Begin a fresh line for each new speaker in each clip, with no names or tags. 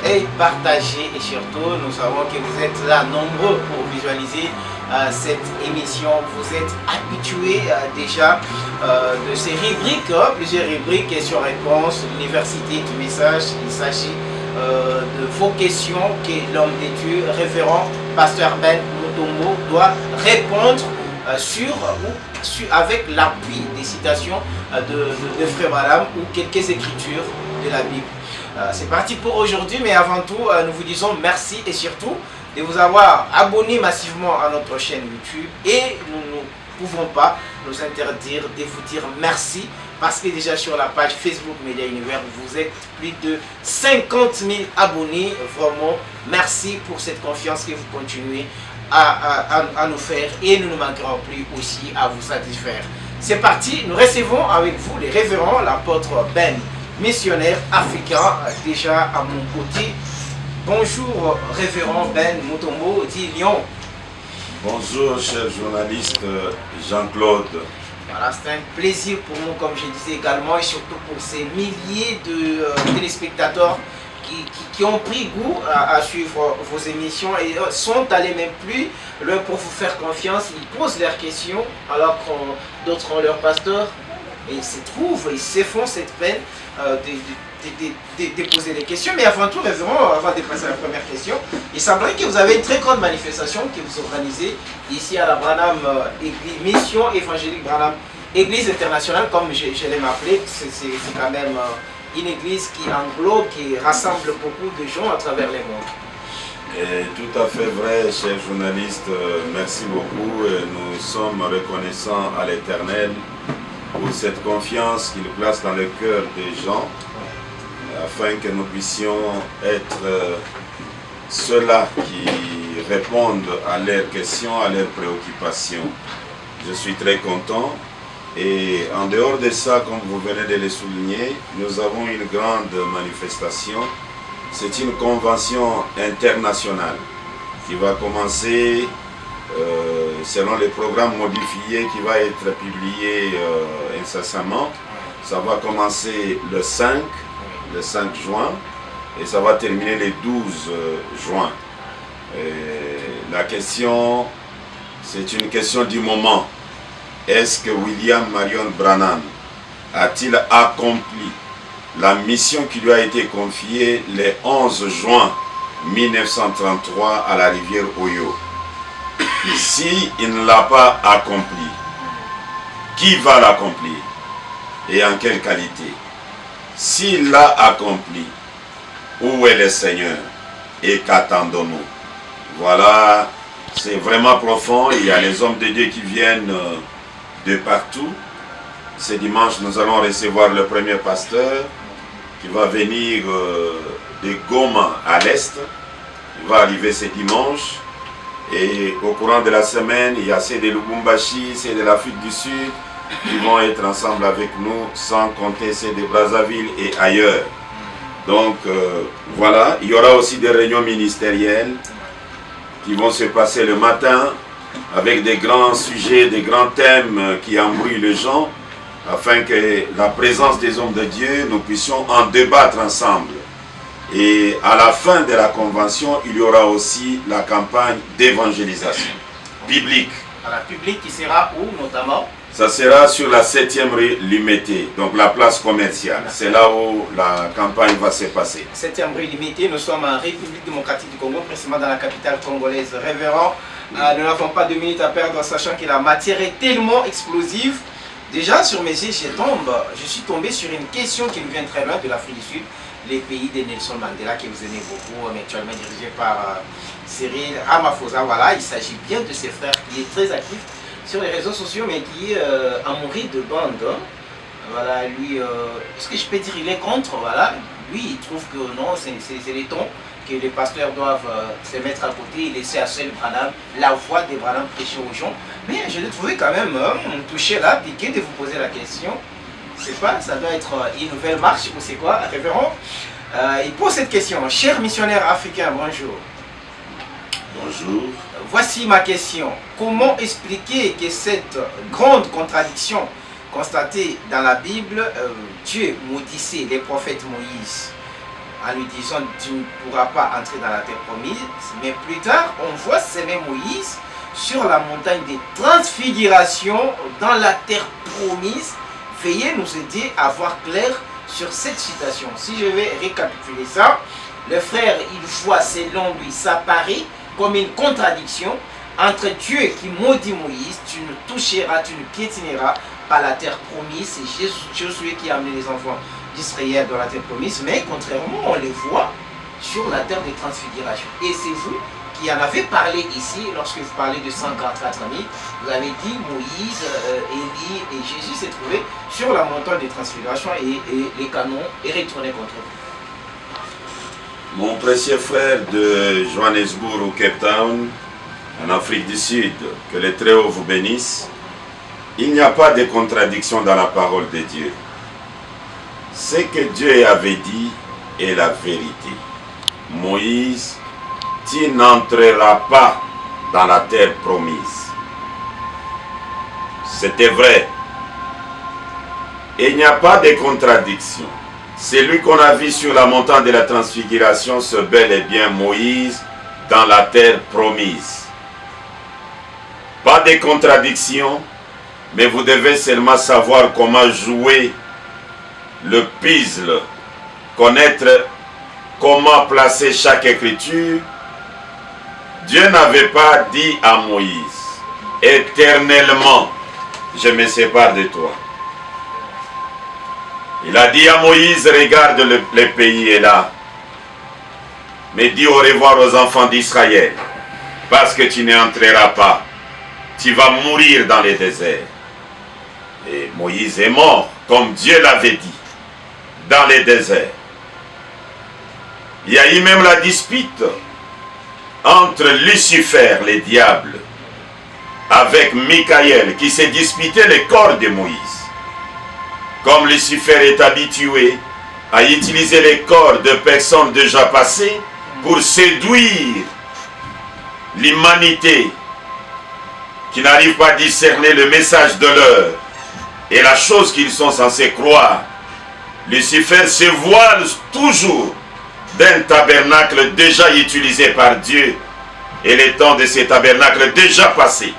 et partagez. Et surtout, nous savons que vous êtes là nombreux pour visualiser cette émission. Vous êtes habitués déjà de ces rubriques, plusieurs rubriques, questions-réponses, l'université du message. Il s'agit de vos questions que l'homme de Dieu, révérend Pasteur Ben Mutombo, doit répondre avec l'appui des citations de Frère Branham ou quelques écritures de la Bible. C'est parti pour aujourd'hui, mais avant tout, nous vous disons merci et surtout de vous avoir abonné massivement à notre chaîne YouTube, et nous ne pouvons pas nous interdire de vous dire merci parce que déjà sur la page Facebook Média Univers, vous êtes plus de 50 000 abonnés. Vraiment, merci pour cette confiance que vous continuez à nous faire, et nous ne manquerons plus aussi à vous satisfaire. C'est parti, nous recevons avec vous les révérends, l'apôtre Ben, missionnaire africain, déjà à mon côté. Bonjour révérend Ben Mutombo dit Lyon.
Bonjour cher journaliste Jean-Claude.
Voilà, c'est un plaisir pour nous, comme je disais également, et surtout pour ces milliers de téléspectateurs qui ont pris goût à suivre vos émissions et sont allés même plus loin pour vous faire confiance. Ils posent leurs questions alors que d'autres ont leur pasteur, et ils se trouvent, ils se font cette peine de poser des questions. Mais avant tout, révérend, avant de passer à la première question, il semblerait que vous avez une très grande manifestation que vous organisez ici à la Branham Église, Mission Évangélique Branham Église Internationale, comme je l'aime appeler. C'est quand même une église qui englobe, qui rassemble beaucoup de gens à travers le monde.
Et tout à fait vrai, cher journaliste, merci beaucoup. Nous sommes reconnaissants à l'Éternel pour cette confiance qu'il place dans le cœur des gens, afin que nous puissions être ceux-là qui répondent à leurs questions, à leurs préoccupations. Je suis très content. Et en dehors de ça, comme vous venez de le souligner, nous avons une grande manifestation. C'est une convention internationale qui va commencer selon les programmes modifiés qui va être publié incessamment. Ça va commencer le 5 juin et ça va terminer le 12 juin. La question, c'est une question du moment. Est-ce que William Marion Branham a-t-il accompli la mission qui lui a été confiée le 11 juin 1933 à la rivière Oyo? Si il ne l'a pas accompli, qui va l'accomplir et en quelle qualité? S'il l'a accompli, où est le Seigneur et qu'attendons-nous? Voilà, c'est vraiment profond. Il y a les hommes de Dieu qui viennent de partout. Ce dimanche, nous allons recevoir le premier pasteur qui va venir de Goma à l'est. Il va arriver ce dimanche. Et au courant de la semaine, il y a ceux de Lubumbashi, ceux de l'Afrique du Sud qui vont être ensemble avec nous, sans compter ceux de Brazzaville et ailleurs. Donc voilà, il y aura aussi des réunions ministérielles qui vont se passer le matin, avec des grands sujets, des grands thèmes qui embrouillent les gens, afin que la présence des hommes de Dieu, nous puissions en débattre ensemble. Et à la fin de la convention, il y aura aussi la campagne d'évangélisation biblique.
À la publique qui sera où notamment?
Ça sera sur la 7e rue Limété, donc la place commerciale. C'est là où la campagne va se passer.
7e rue Limété, nous sommes en République démocratique du Congo, précisément dans la capitale congolaise. Révérend, nous n'avons pas 2 minutes à perdre, sachant que la matière est tellement explosive. Déjà sur mes yeux, je suis tombé sur une question qui nous vient très loin de l'Afrique du Sud, les pays de Nelson Mandela, que vous aimez beaucoup, mais actuellement dirigé par Cyril Ramaphosa. Voilà, il s'agit bien de ses frères qui est très actif sur les réseaux sociaux, mais qui est amoureux de bande. Voilà, lui, est-ce que je peux dire il est contre? Voilà, lui, il trouve que non, c'est les tons que les pasteurs doivent se mettre à côté et laisser à seul Branham, la voix de Branham prêcher aux gens. Mais je l'ai trouvé quand même touché là, piqué de vous poser la question. C'est pas, ça doit être une nouvelle marche ou c'est quoi, révérend? Il pose cette question. Cher missionnaire africain, bonjour.
Bonjour.
Voici ma question. Comment expliquer que cette grande contradiction constatée dans la Bible, Dieu maudissait les prophètes Moïse en lui disant tu ne pourras pas entrer dans la terre promise. Mais plus tard, on voit ce même Moïse sur la montagne des transfigurations dans la terre promise. Veuillez nous aider à voir clair sur cette citation. Si je vais récapituler ça, le frère, il voit selon lui, ça paraît comme une contradiction entre Dieu qui maudit Moïse, tu ne toucheras, tu ne piétineras pas la terre promise. C'est Josué qui a amené les enfants d'Israël dans la terre promise, mais contrairement, on les voit sur la terre des transfigurations. Et c'est vous qui en avez parlé ici, lorsque vous parlez de 144 000, vous avez dit Moïse, Élie et Jésus s'est trouvé sur la montagne des transfigurations et les canons est retourné contre vous.
Mon précieux frère de Johannesburg au Cape Town, en Afrique du Sud, que les Très-Hauts vous bénissent, il n'y a pas de contradiction dans la parole de Dieu. Ce que Dieu avait dit est la vérité. Moïse, tu n'entreras pas dans la terre promise. C'était vrai. Et il n'y a pas de contradiction. Celui qu'on a vu sur la montagne de la transfiguration, c'est bel et bien Moïse dans la terre promise. Pas de contradiction, mais vous devez seulement savoir comment jouer le puzzle, connaître comment placer chaque écriture. Dieu n'avait pas dit à Moïse, éternellement, je me sépare de toi. Il a dit à Moïse, regarde le pays est là. Mais dis au revoir aux enfants d'Israël, parce que tu n'entreras pas. Tu vas mourir dans les déserts. Et Moïse est mort, comme Dieu l'avait dit, dans les déserts. Il y a eu même la dispute entre Lucifer, le diable, avec Michaël, qui s'est disputé le corps de Moïse. Comme Lucifer est habitué à utiliser les corps de personnes déjà passées pour séduire l'humanité qui n'arrive pas à discerner le message de l'heure et la chose qu'ils sont censés croire, Lucifer se voile toujours d'un tabernacle déjà utilisé par Dieu et le temps de ces tabernacles déjà passé.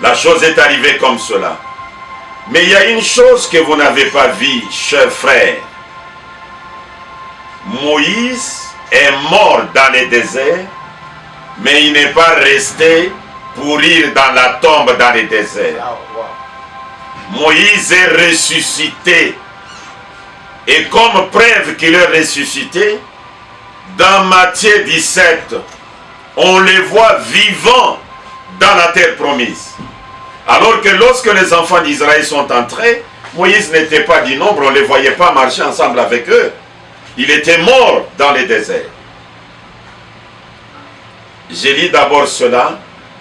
La chose est arrivée comme cela. Mais il y a une chose que vous n'avez pas vue, chers frères. Moïse est mort dans le désert, mais il n'est pas resté pourrir dans la tombe dans le désert. Moïse est ressuscité. Et comme preuve qu'il est ressuscité, dans Matthieu 17, on les voit vivants dans la terre promise. Alors que lorsque les enfants d'Israël sont entrés, Moïse n'était pas du nombre, on ne les voyait pas marcher ensemble avec eux. Il était mort dans les déserts. Je lis d'abord cela,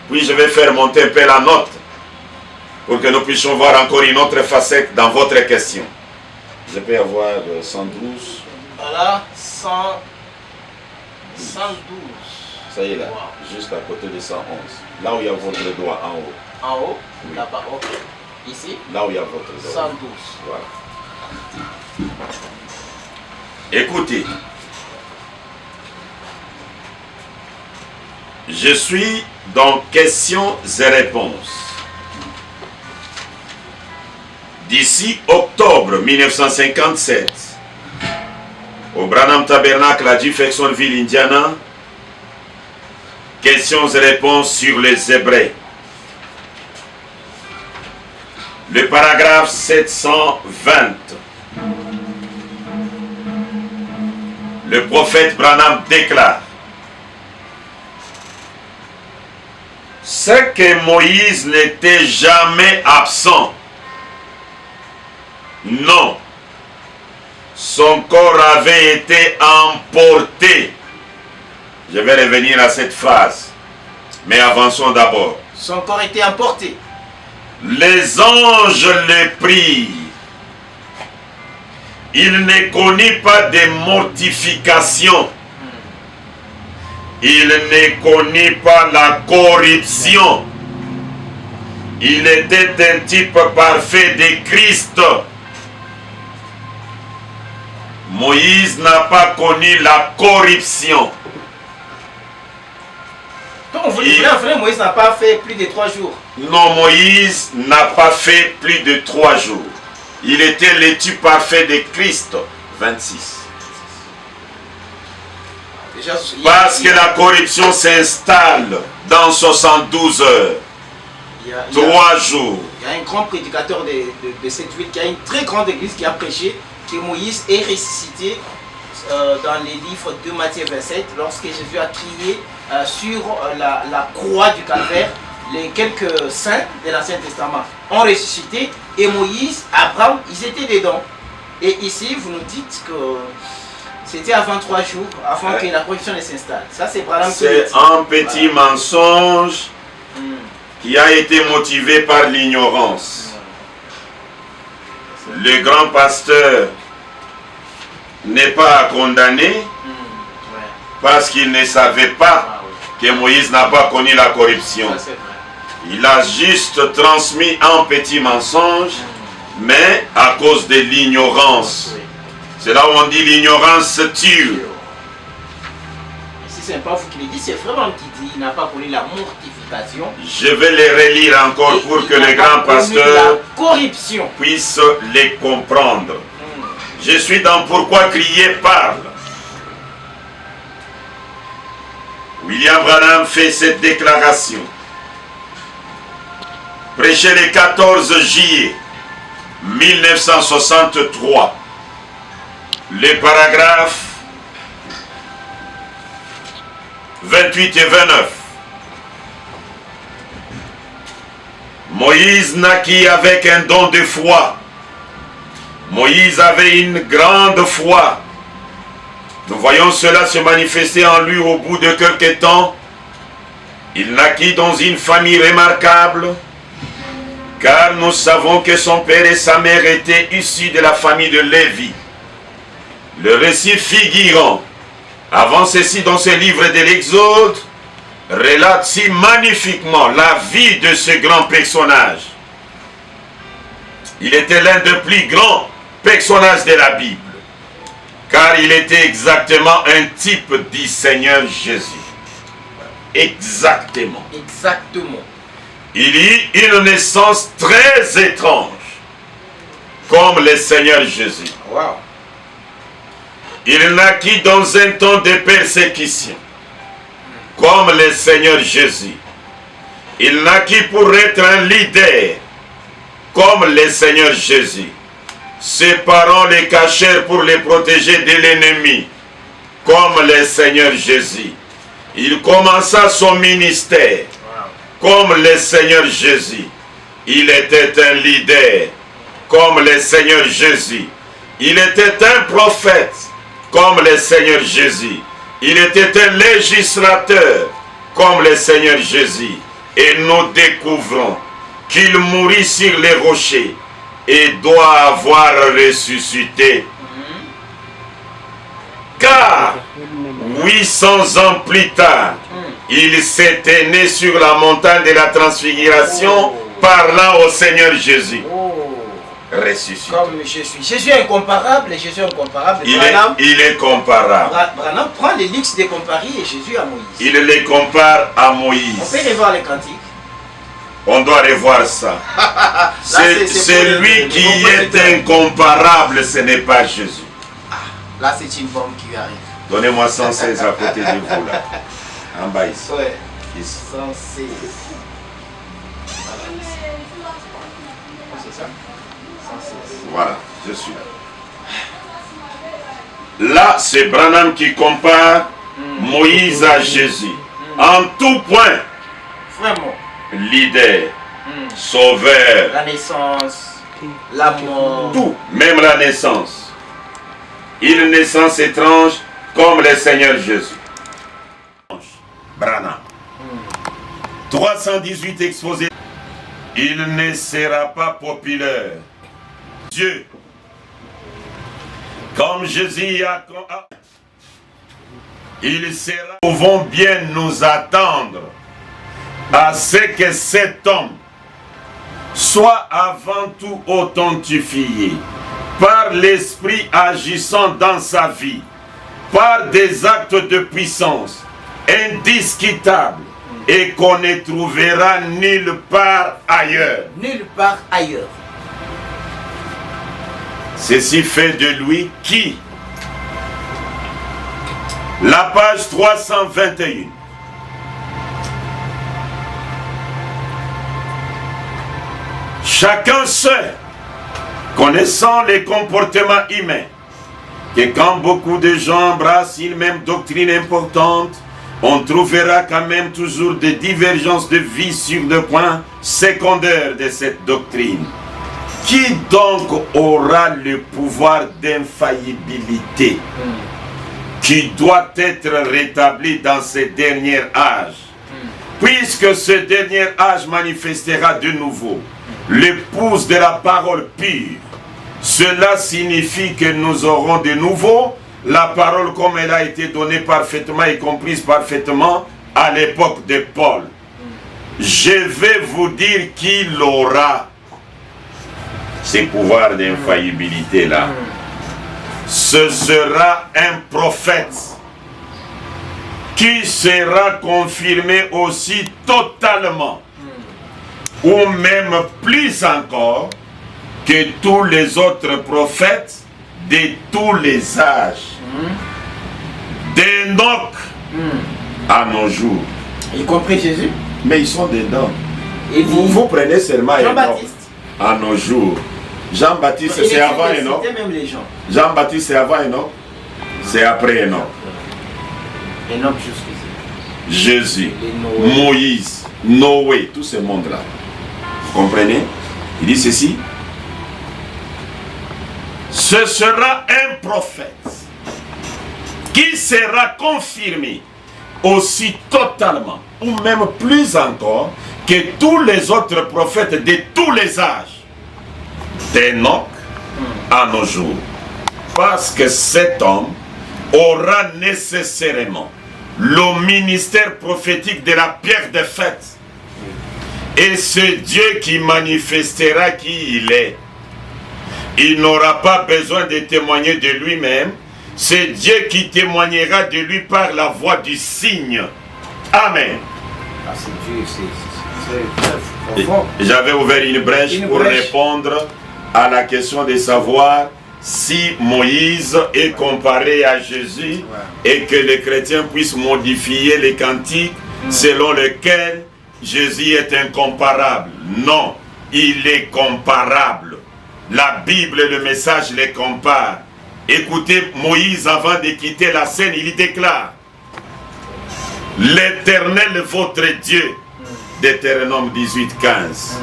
puis je vais faire monter un peu la note pour que nous puissions voir encore une autre facette dans votre question. Je peux avoir 112.
Voilà, 112.
Ça y est là, juste à côté de 111. Là où il y a votre doigt en haut.
En haut,
oui.
Là-bas, ok. Ici,
là où il y a votre doigt.
112.
Voilà. Écoutez. Je suis dans questions et réponses. D'ici octobre 1957, au Branham Tabernacle à Jeffersonville, Indiana, questions et réponses sur les Hébreux. Le paragraphe 720. Le prophète Branham déclare: ce que Moïse n'était jamais absent. Non. Son corps avait été emporté. Je vais revenir à cette phrase. Mais avançons d'abord.
Son corps était emporté.
Les anges le prirent. Il ne connut pas de mortification. Il ne connut pas la corruption. Il était un type parfait de Christ. Moïse n'a pas connu la corruption.
Donc vous dites, frère, Moïse n'a pas fait plus de 3 jours.
Non, Moïse n'a pas fait plus de 3 jours. Il était l'étu parfait de Christ. 26.
Déjà,
Parce que la corruption s'installe dans 72 heures. 3 jours.
Il y a un grand prédicateur de cette ville qui a une très grande église qui a prêché que Moïse est ressuscité dans les livres de Matthieu 27 lorsque Jésus a crié sur la croix du calvaire. Les quelques saints de l'Ancien Testament ont ressuscité et Moïse, Abraham, ils étaient dedans. Et ici, vous nous dites que c'était avant 3 jours, avant que la corruption ne s'installe. Ça, c'est Branham.
C'est un petit mensonge qui a été motivé par l'ignorance. Le grand pasteur n'est pas à condamner parce qu'il ne savait pas que Moïse n'a pas connu la corruption. Il a juste transmis un petit mensonge, mais à cause de l'ignorance. C'est là où on dit l'ignorance tue.
Si c'est pas vous qui le dites, c'est vraiment qui dit il n'a pas connu la mortification.
Je vais les relire encore pour que le grand pasteur puisse les comprendre. Je suis dans Pourquoi crier parle. William Branham fait cette déclaration. Prêché le 14 juillet 1963. Les paragraphes 28 et 29. Moïse naquit avec un don de foi. Moïse avait une grande foi. Nous voyons cela se manifester en lui au bout de quelque temps. Il naquit dans une famille remarquable, car nous savons que son père et sa mère étaient issus de la famille de Lévi. Le récit figurant avant ceci dans ce livre de l'Exode relate si magnifiquement la vie de ce grand personnage. Il était l'un des plus grands personnages de la Bible, car il était exactement un type du Seigneur Jésus. Exactement.
Exactement.
Il eut une naissance très étrange, comme le Seigneur Jésus.
Wow.
Il naquit dans un temps de persécution, comme le Seigneur Jésus. Il naquit pour être un leader, comme le Seigneur Jésus. Ses parents le cachèrent pour le protéger de l'ennemi, comme le Seigneur Jésus. Il commença son ministère, comme le Seigneur Jésus. Il était un leader, comme le Seigneur Jésus. Il était un prophète, comme le Seigneur Jésus. Il était un législateur, comme le Seigneur Jésus. Et nous découvrons qu'il mourut sur les rochers et doit avoir ressuscité. Car 800 ans plus tard, il s'était né sur la montagne de la transfiguration, parlant au Seigneur Jésus. Ressuscité.
Comme je suis. Jésus est incomparable et Jésus est incomparable.
Il est comparable.
Branham prend le luxe de comparer Jésus à Moïse.
Il les compare à Moïse.
On peut revoir les cantiques.
On doit revoir ça. C'est lui qui est incomparable, ce n'est pas Jésus.
Là, c'est une bombe qui arrive.
Donnez-moi 116 à côté de vous, là. En bas ici.
Ouais.
Ici.
116. Voilà, ici. C'est ça? 116.
Voilà, je suis là. Là, c'est Branham qui compare Moïse à Jésus. En tout point.
Vraiment.
Leader, sauveur.
La naissance, la mort.
Tout, même la naissance. Une naissance étrange comme le Seigneur Jésus. Branham. 318 exposés. Il ne sera pas populaire. Dieu, comme Jésus a... Il sera... Nous pouvons bien nous attendre à ce que cet homme soit avant tout authentifié par l'Esprit agissant dans sa vie, par des actes de puissance indiscutables et qu'on ne trouvera nulle part ailleurs.
Nulle part ailleurs.
Ceci fait de lui qui? La page 321. Chacun sait, connaissant les comportements humains, que quand beaucoup de gens embrassent une même doctrine importante, on trouvera quand même toujours des divergences de vie sur le point secondaire de cette doctrine. Qui donc aura le pouvoir d'infaillibilité qui doit être rétabli dans ce dernier âge? Puisque ce dernier âge manifestera de nouveau l'épouse de la parole pure. Cela signifie que nous aurons de nouveau la parole comme elle a été donnée parfaitement et comprise parfaitement à l'époque de Paul. Je vais vous dire qu'il aura ces pouvoirs d'infaillibilité-là. Ce sera un prophète qui sera confirmé aussi totalement, ou même plus encore que tous les autres prophètes de tous les âges, d'Enoch à nos jours.
Y compris Jésus?
Mais ils sont dedans.
Et
vous prenez seulement Enoch
Jean-Baptiste.
à nos jours. Jean-Baptiste, c'est avant Enoch.
Même les gens.
Jean-Baptiste, c'est avant Enoch. C'est après Enoch.
Enoch jusqu'ici.
Jésus, Moïse, Noé, tout ce monde-là. Vous comprenez? Il dit ceci. Ce sera un prophète qui sera confirmé aussi totalement, ou même plus encore, que tous les autres prophètes de tous les âges, d'Enoch à nos jours. Parce que cet homme aura nécessairement le ministère prophétique de la pierre de fête. Et c'est Dieu qui manifestera qui il est. Il n'aura pas besoin de témoigner de lui-même. C'est Dieu qui témoignera de lui par la voix du signe. Amen.
Ah, c'est Dieu, c'est profond.
J'avais ouvert une brèche pour répondre à la question de savoir si Moïse est comparé à Jésus et que les chrétiens puissent modifier les cantiques selon lesquels Jésus est incomparable. Non, il est comparable. La Bible et le message les comparent. Écoutez Moïse avant de quitter la scène, il y déclare: l'Éternel votre Dieu, Deutéronome 18:15.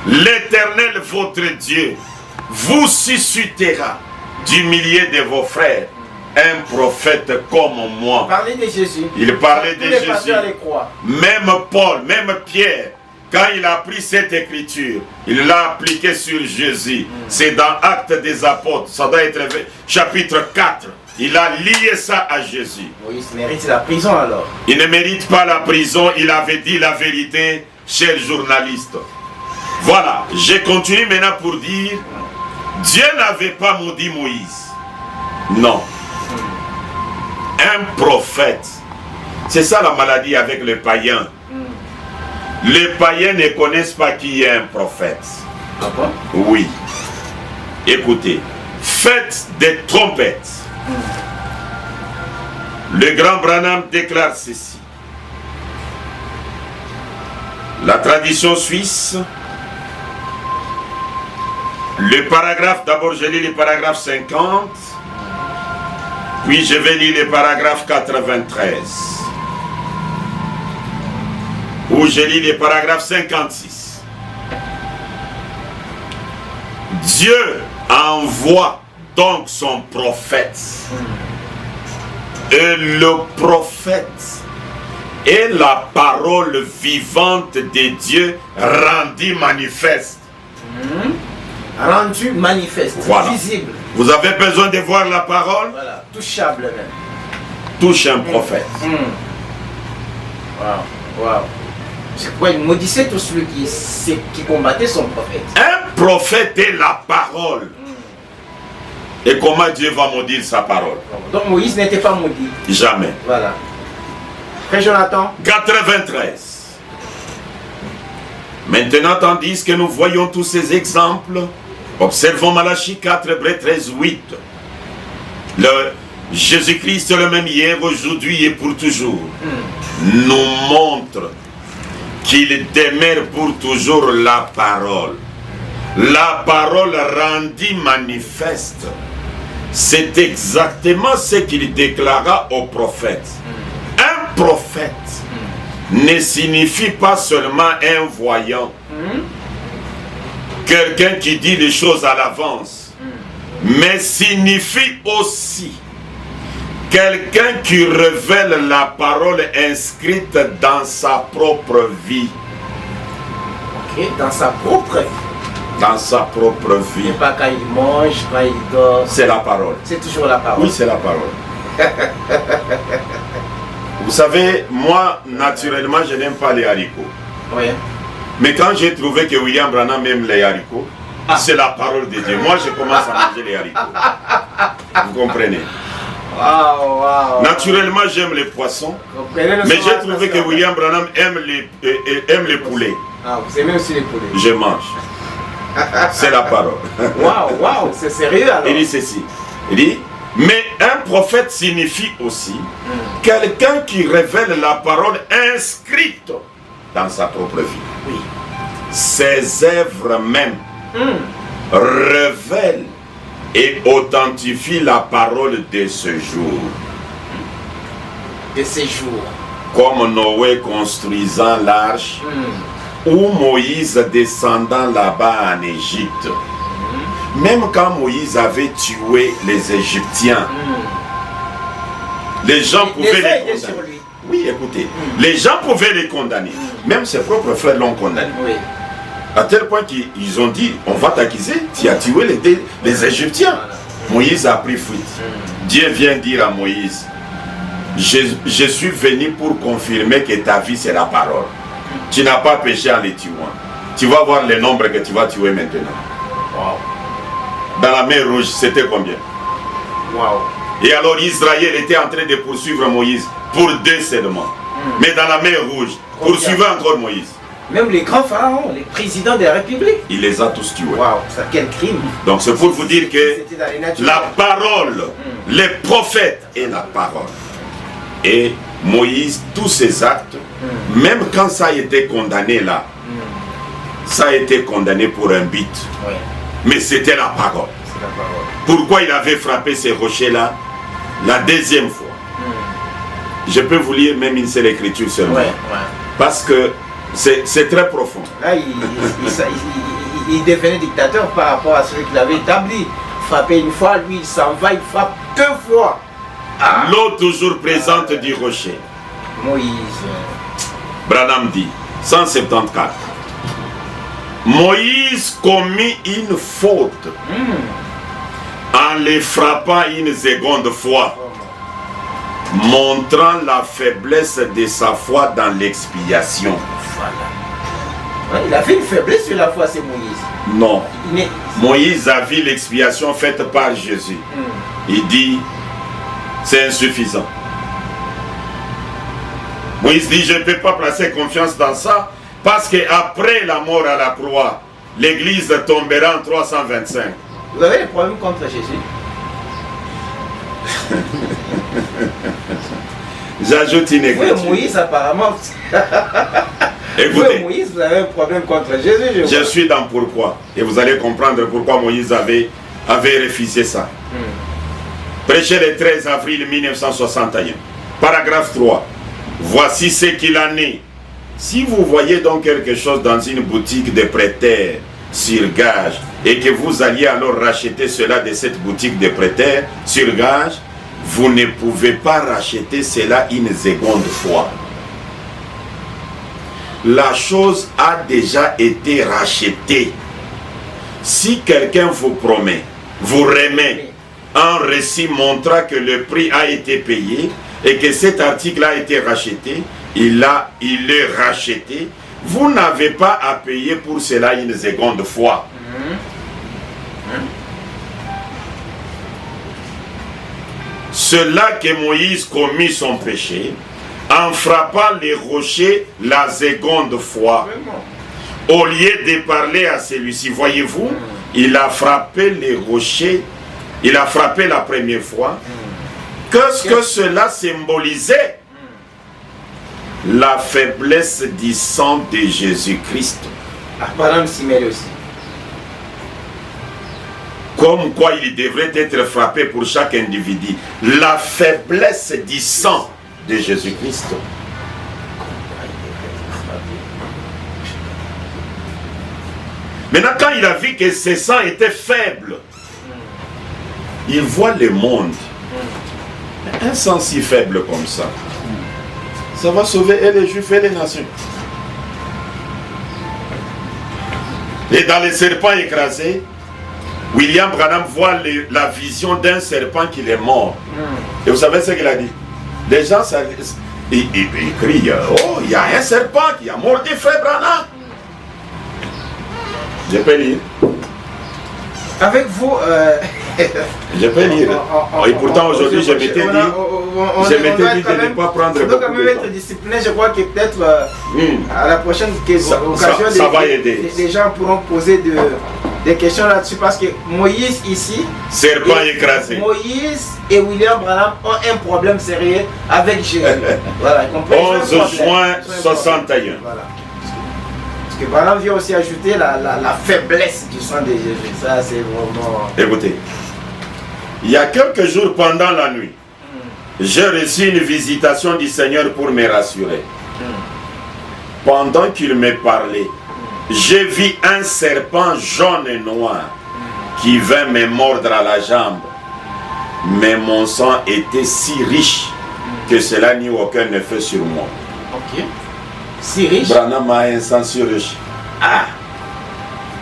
L'Éternel votre Dieu vous suscitera du milieu de vos frères un prophète comme moi.
Parlez de Jésus.
Il parlait de Jésus.
Les
même Paul, même Pierre, quand il a pris cette écriture, il l'a appliquée sur Jésus. C'est dans Actes des Apôtres, ça doit être chapitre 4. Il a lié ça à Jésus.
Moïse mérite la prison alors.
Il ne mérite pas la prison, il avait dit la vérité, cher journaliste. Voilà, je continue maintenant pour dire, Dieu n'avait pas maudit Moïse. Non. Un prophète. C'est ça la maladie avec les païens. Les païens ne connaissent pas qui est un prophète.
Ah bon?
Oui. Écoutez, faites des trompettes. Le grand Branham déclare ceci. La tradition suisse, le paragraphe, d'abord je lis le paragraphe 50, puis je vais lire le paragraphe 93, où je lis le paragraphe 56. Dieu envoie donc son prophète. Et le prophète est la parole vivante de Dieu rendue manifeste.
Rendu manifeste,
voilà.
Visible.
Vous avez besoin de voir la parole?
Voilà, touchable même.
Touche un prophète.
Waouh. C'est quoi? Il maudissait tout celui qui combattait son prophète.
Un prophète est la parole. Et comment Dieu va maudire sa parole?
Donc Moïse n'était pas maudit.
Jamais.
Voilà. Frère Jonathan.
93. Maintenant, tandis que nous voyons tous ces exemples, observons Malachie 4, Hébreux 13, 8. Jésus-Christ, le même hier, aujourd'hui et pour toujours, nous montre qu'il demeure pour toujours la parole. La parole rendue manifeste. C'est exactement ce qu'il déclara au prophète. Un prophète ne signifie pas seulement un voyant, quelqu'un qui dit les choses à l'avance, mais signifie aussi quelqu'un qui révèle la parole inscrite dans sa propre vie.
Ok, dans sa propre vie.
Dans sa propre vie.
Et pas quand il mange, quand il dort.
C'est la parole.
C'est toujours la parole.
Oui, c'est la parole. Vous savez, moi, naturellement, je n'aime pas les haricots.
Oui.
Mais quand j'ai trouvé que William Branham aime les haricots, c'est la parole de Dieu. Moi, je commence à manger les haricots. Vous comprenez?
Wow, wow.
Naturellement, j'aime les poissons. Mais j'ai trouvé que William Branham aime les poulets.
Ah, vous aimez aussi les poulets?
Je mange. C'est la parole.
Waouh, waouh, c'est sérieux alors.
Il dit ceci. Il dit, mais un prophète signifie aussi quelqu'un qui révèle la parole inscrite dans sa propre vie.
Oui.
Ses œuvres même révèlent et authentifient la parole de ce jour.
De ces jours.
Comme Noé construisant l'arche, ou Moïse descendant là-bas en Égypte. Même quand Moïse avait tué les Égyptiens, les gens pouvaient les condamner. Oui, écoutez, les gens pouvaient les condamner. Même ses propres frères l'ont condamné.
Oui.
À tel point qu'ils ont dit, on va t'accuser, tu as tué les Égyptiens. Moïse a pris fuite. Dieu vient dire à Moïse, je suis venu pour confirmer que ta vie c'est la parole. Tu n'as pas péché en les tuant. Tu vas voir le nombre que tu vas tuer maintenant. Wow. Dans la mer Rouge, c'était combien?
Wow.
Et alors Israël était en train de poursuivre Moïse pour 2 seulement. Mais dans la mer Rouge, poursuivait encore Moïse.
Même les grands pharaons, les présidents de la République.
Il les a tous tués.
Waouh, ça quel crime.
Donc c'est pour vous dire que la parole, les prophètes et la parole. Et Moïse, tous ses actes, même quand ça a été condamné là, ça a été condamné pour un but.
Oui.
Mais c'était la parole.
La parole.
Pourquoi il avait frappé ces rochers-là la deuxième fois? Je peux vous lire même une seule écriture seulement.
Ouais, ouais.
Parce que c'est très profond.
Là, il devenait dictateur par rapport à celui qu'il avait établi. Frapper une fois, lui, il s'en va, il frappe 2 fois.
L'eau toujours présente du rocher.
Moïse.
Branham dit, 174. Moïse commit une faute en les frappant une seconde fois, montrant la faiblesse de sa foi dans l'expiation.
Voilà. Il a fait une faiblesse sur la foi, c'est Moïse.
Non. Moïse a vu l'expiation faite par Jésus. Il dit, c'est insuffisant. Moïse dit, je ne peux pas placer confiance dans ça, parce qu'après la mort à la croix, l'église tombera en 325.
Vous avez des problèmes contre Jésus?
J'ajoute une écriture.
Oui, Moïse apparemment.
Écoutez,
oui, Moïse, vous avez un problème contre Jésus.
Je suis dans pourquoi. Et vous allez comprendre pourquoi Moïse avait refusé ça. Prêché le 13 avril 1961. Paragraphe 3. Voici ce qu'il en est. Si vous voyez donc quelque chose dans une boutique de prêteurs sur gage et que vous alliez alors racheter cela de cette boutique de prêteurs sur gage, vous ne pouvez pas racheter cela une seconde fois. La chose a déjà été rachetée. Si quelqu'un vous promet, vous remet un récit montrant que le prix a été payé et que cet article a été racheté, il est racheté, vous n'avez pas à payer pour cela une seconde fois. cela que Moïse commit son péché, en frappant les rochers la seconde fois, au lieu de parler à celui-ci. Voyez-vous, il a frappé les rochers, il a frappé la première fois. Qu'est-ce que cela symbolisait? La faiblesse du sang de Jésus-Christ. Comme quoi il devrait être frappé pour chaque individu. La faiblesse du sang de Jésus-Christ. Maintenant, quand il a vu que ce sang était faible, il voit le monde. Un sang si faible comme ça va sauver et les Juifs et les nations. Et dans les serpents écrasés, William Branham voit la vision d'un serpent qui est mort. Et vous savez ce qu'il a dit? Les gens, ils crient, oh, il y a un serpent qui a mordu frère Branham. Je peux lire.
Avec vous,
je peux lire. Et pourtant aujourd'hui je m'étais dit de ne pas prendre beaucoup de temps.
Quand même être discipliné, je crois que peut-être à la prochaine occasion,
ça va aider.
Les gens pourront poser des questions là-dessus parce que Moïse ici,
serpent écrasé.
Moïse et William Branham ont un problème sérieux avec Jésus. Voilà,
11 juin 61.
Voilà. Que Branham vient aussi ajouter la faiblesse du sang de Jésus. Ça, c'est vraiment...
Écoutez, il y a quelques jours pendant la nuit, j'ai reçu une visitation du Seigneur pour me rassurer. Pendant qu'il me parlait, j'ai vu un serpent jaune et noir qui vint me mordre à la jambe. Mais mon sang était si riche que cela n'eut aucun effet sur moi.
Ok. Si riche.
Branham a un sang si riche.
Ah.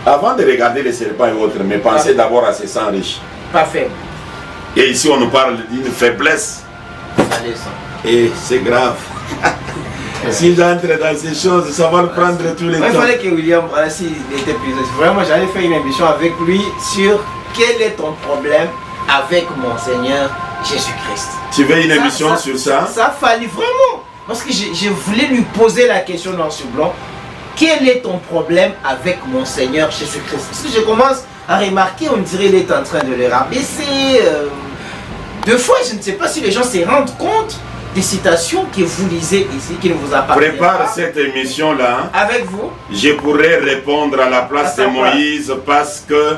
Avant de regarder les serpents et autres, mais pensez d'abord à ce sang riche.
Pas faible.
Et ici on nous parle d'une faiblesse. Et c'est grave. Si j'entre dans ces choses, ça va le prendre tous les temps.
Il fallait que William, s'il était plus... Vraiment, j'allais faire une émission avec lui sur quel est ton problème avec mon Seigneur Jésus-Christ.
Tu veux une émission sur ça?
Ça fallait vraiment. Parce que je voulais lui poser la question noir sur blanc. Quel est ton problème avec mon Seigneur Jésus-Christ? Parce que je commence à remarquer, on dirait qu'il est en train de le rabaisser. Deux fois, je ne sais pas si les gens se rendent compte des citations que vous lisez ici, qui ne vous appartiennent pas.
Prépare cette émission-là.
Avec vous.
Je pourrais répondre à la place de Moïse parce que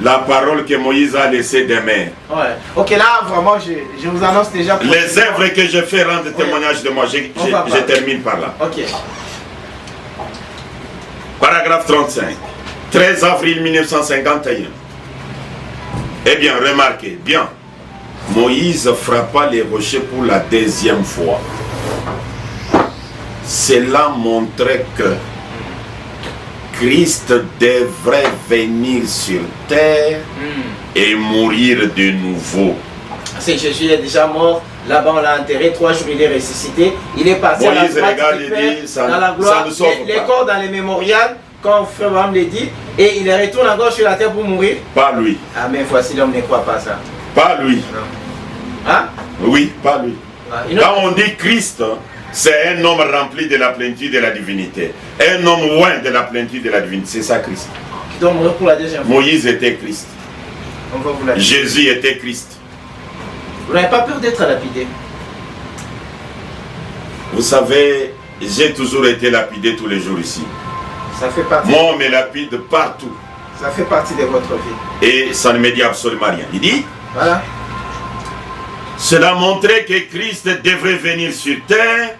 la parole que Moïse a laissée demeure.
Ouais. Ok, là, vraiment, je vous annonce déjà...
Les œuvres que je fais rendent témoignage de moi. Je termine par là.
Ok.
Paragraphe 35. 13 avril 1951. Eh bien, remarquez, bien. Moïse frappa les rochers pour la deuxième fois. Cela montrait que Christ devrait venir sur terre et mourir de nouveau.
C'est Jésus est déjà mort. Là-bas, on l'a enterré. 3 jours, il est ressuscité. Il est passé à la gloire dans la gloire. Les corps dans les mémorials, quand Frère Abraham l'a dit, et il est retourné encore sur la terre pour mourir.
Pas lui.
Ah, mais voici l'homme ne croit pas ça.
Pas lui.
Non. Hein?
Oui, pas lui.
Ah,
quand on dit Christ, c'est un homme rempli de la plénitude de la divinité. Un homme loin de la plénitude de la divinité. C'est ça Christ.
Qui doit mourir pour la deuxième fois.
Moïse était Christ.
On va vous la dire.
Jésus était Christ.
Vous n'avez pas peur d'être lapidé?
Vous savez, j'ai toujours été lapidé tous les jours ici.
Ça fait partie.
Moi, on me lapide partout.
Ça fait partie de votre vie.
Et ça ne me dit absolument rien. Il dit,
voilà.
Cela montrait que Christ devrait venir sur terre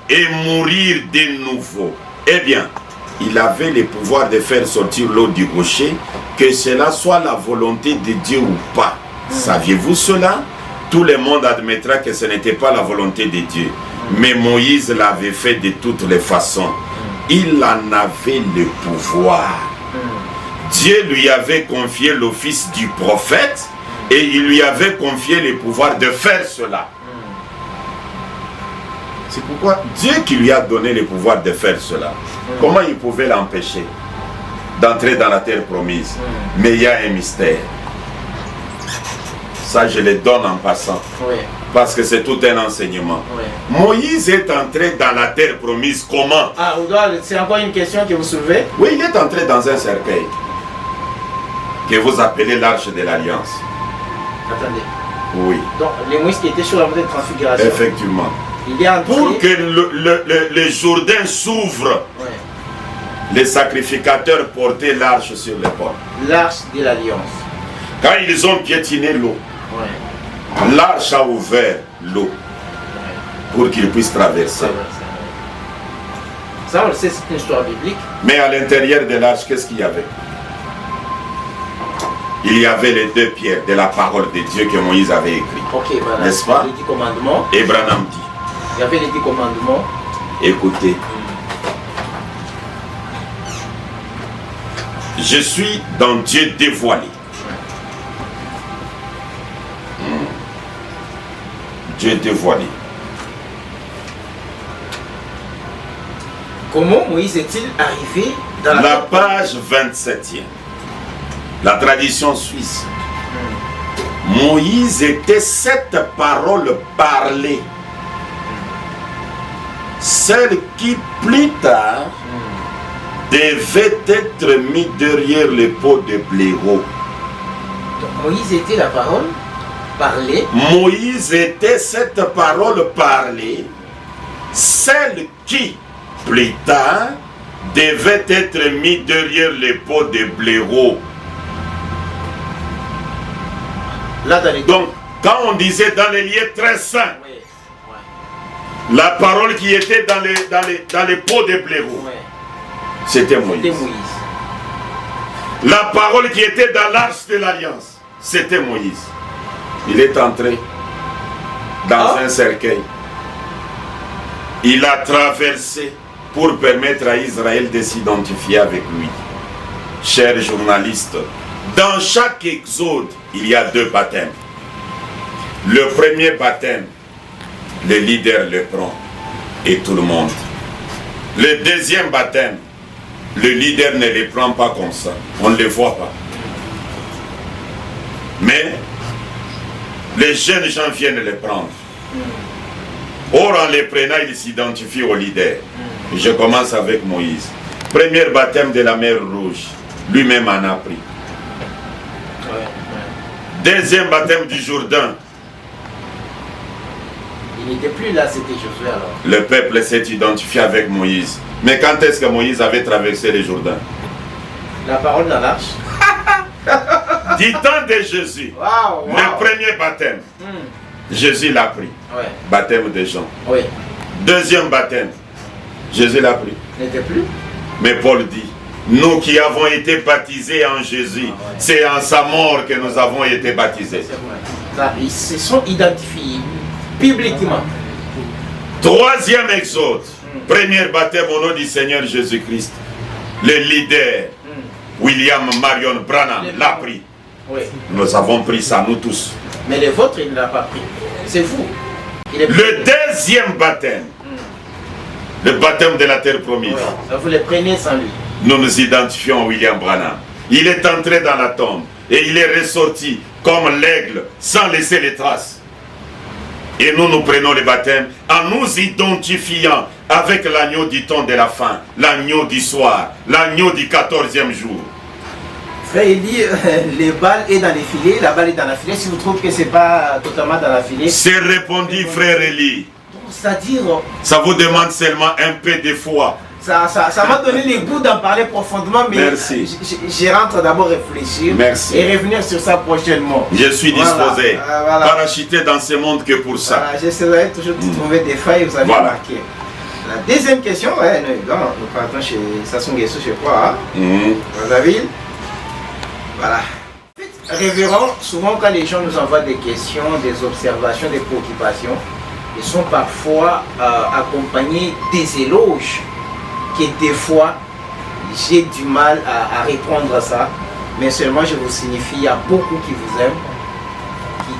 et mourir de nouveau. Eh bien, il avait le pouvoir de faire sortir l'eau du rocher, que cela soit la volonté de Dieu ou pas. Saviez-vous cela? Tout le monde admettra que ce n'était pas la volonté de Dieu. Mais Moïse l'avait fait de toutes les façons. Il en avait le pouvoir. Dieu lui avait confié l'office du prophète et il lui avait confié le pouvoir de faire cela. C'est pourquoi Dieu qui lui a donné le pouvoir de faire cela, comment il pouvait l'empêcher d'entrer dans la terre promise? Mais il y a un mystère. Ça, je le donne en passant.
Oui.
Parce que c'est tout un enseignement.
Ouais.
Moïse est entré dans la terre promise comment?
Ah, c'est encore une question que vous soulevez?
Oui, il est entré dans un cercueil que vous appelez l'arche de l'Alliance.
Attendez.
Oui.
Donc, les Moïse qui étaient sur la montagne de transfiguration.
Effectivement.
Il est entré...
Pour que le Jourdain s'ouvre,
Ouais.
les sacrificateurs portaient l'arche sur l'épaule.
L'arche de l'Alliance.
Quand ils ont piétiné l'eau,
Ouais.
l'arche a ouvert l'eau
Ouais.
pour qu'ils puissent traverser.
Ça, on le sait, c'est une histoire biblique.
Mais à l'intérieur de l'arche, qu'est-ce qu'il y avait? Il y avait les 2 pierres de la parole de Dieu que Moïse avait écrit.
Ok, voilà.
N'est-ce pas?
Les 10 commandements.
Et Branham dit,
Il y avait les 10 commandements.
écoutez, je suis dans Dieu dévoilé. Dieu dévoilé.
Comment Moïse est-il arrivé dans
La page 27e. La tradition suisse. Moïse était cette parole parlée. Celle qui plus tard devait être mise derrière le pot de blaireau.
Donc, Moïse était la parole parlée.
Moïse était cette parole parlée, celle qui plus tard devait être mise derrière le pot de blaireau.
Là, dans les...
Donc, quand on disait dans les lieux très saints,
Oui.
la parole qui était dans les pots de blaireau,
Ouais.
c'était
C'était
Moïse.
Moïse.
La parole qui était dans l'arche de l'Alliance, c'était Moïse. Il est entré dans un cercueil. Il a traversé pour permettre à Israël de s'identifier avec lui. Chers journalistes, dans chaque exode, il y a 2 baptêmes. Le premier baptême, le leader le prend et tout le monde. Le deuxième baptême, le leader ne les prend pas comme ça. On ne les voit pas. Mais les jeunes gens viennent les prendre. Or, en les prenant, ils s'identifient au leader. Et je commence avec Moïse. Premier baptême de la mer Rouge, lui-même en a pris. Deuxième baptême du Jourdain.
Il n'était plus là, c'était Josué alors.
Le peuple s'est identifié avec Moïse. Mais quand est-ce que Moïse avait traversé le Jourdain?
La parole dans l'arche.
Du temps de Jésus,
Waouh,
le premier baptême, Jésus l'a pris.
Ouais.
Baptême de Jean.
Oui.
Deuxième baptême, Jésus l'a pris.
Il n'était plus.
Mais Paul dit, nous qui avons été baptisés en Jésus, c'est en sa mort que nous avons été baptisés.
C'est vrai. Ça, ils se sont identifiés publiquement.
Troisième exode, premier baptême au nom du Seigneur Jésus-Christ. Le leader, William Marion Branham, l'a pris.
Oui.
Nous avons pris ça, nous tous.
Mais le vôtre, il ne l'a pas pris. C'est vous. Il est
Le deuxième baptême, le baptême de la terre promise.
Oui. Vous le prenez sans lui.
Nous nous identifions à William Branham. Il est entré dans la tombe et il est ressorti comme l'aigle sans laisser les traces. Et nous, nous prenons le baptême en nous identifiant avec l'agneau du temps de la fin, l'agneau du soir, l'agneau du 14e jour.
Frère, il dit les balles est dans les filets, la balle est dans la filet. Si vous trouvez que c'est pas totalement dans la filet,
C'est répondu, frère Eli.
c'est-à-dire,
Ça vous demande seulement un peu de foi.
ça m'a donné le goût d'en parler profondément, mais
Merci.
j'y rentre d'abord réfléchir
Merci.
et revenir sur ça prochainement.
Je suis disposé,
Voilà.
parachuté dans ce monde que pour ça.
Voilà, j'essaierai toujours de trouver des failles, vous avez
Voilà.
remarqué. La deuxième question, ouais, nous partons chez Sassou Nguesso, je crois, hein, David. Voilà. Révérend, souvent quand les gens nous envoient des questions, des observations, des préoccupations, ils sont parfois accompagnés des éloges que des fois j'ai du mal à répondre à ça, mais seulement je vous signifie, il y a beaucoup qui vous aiment,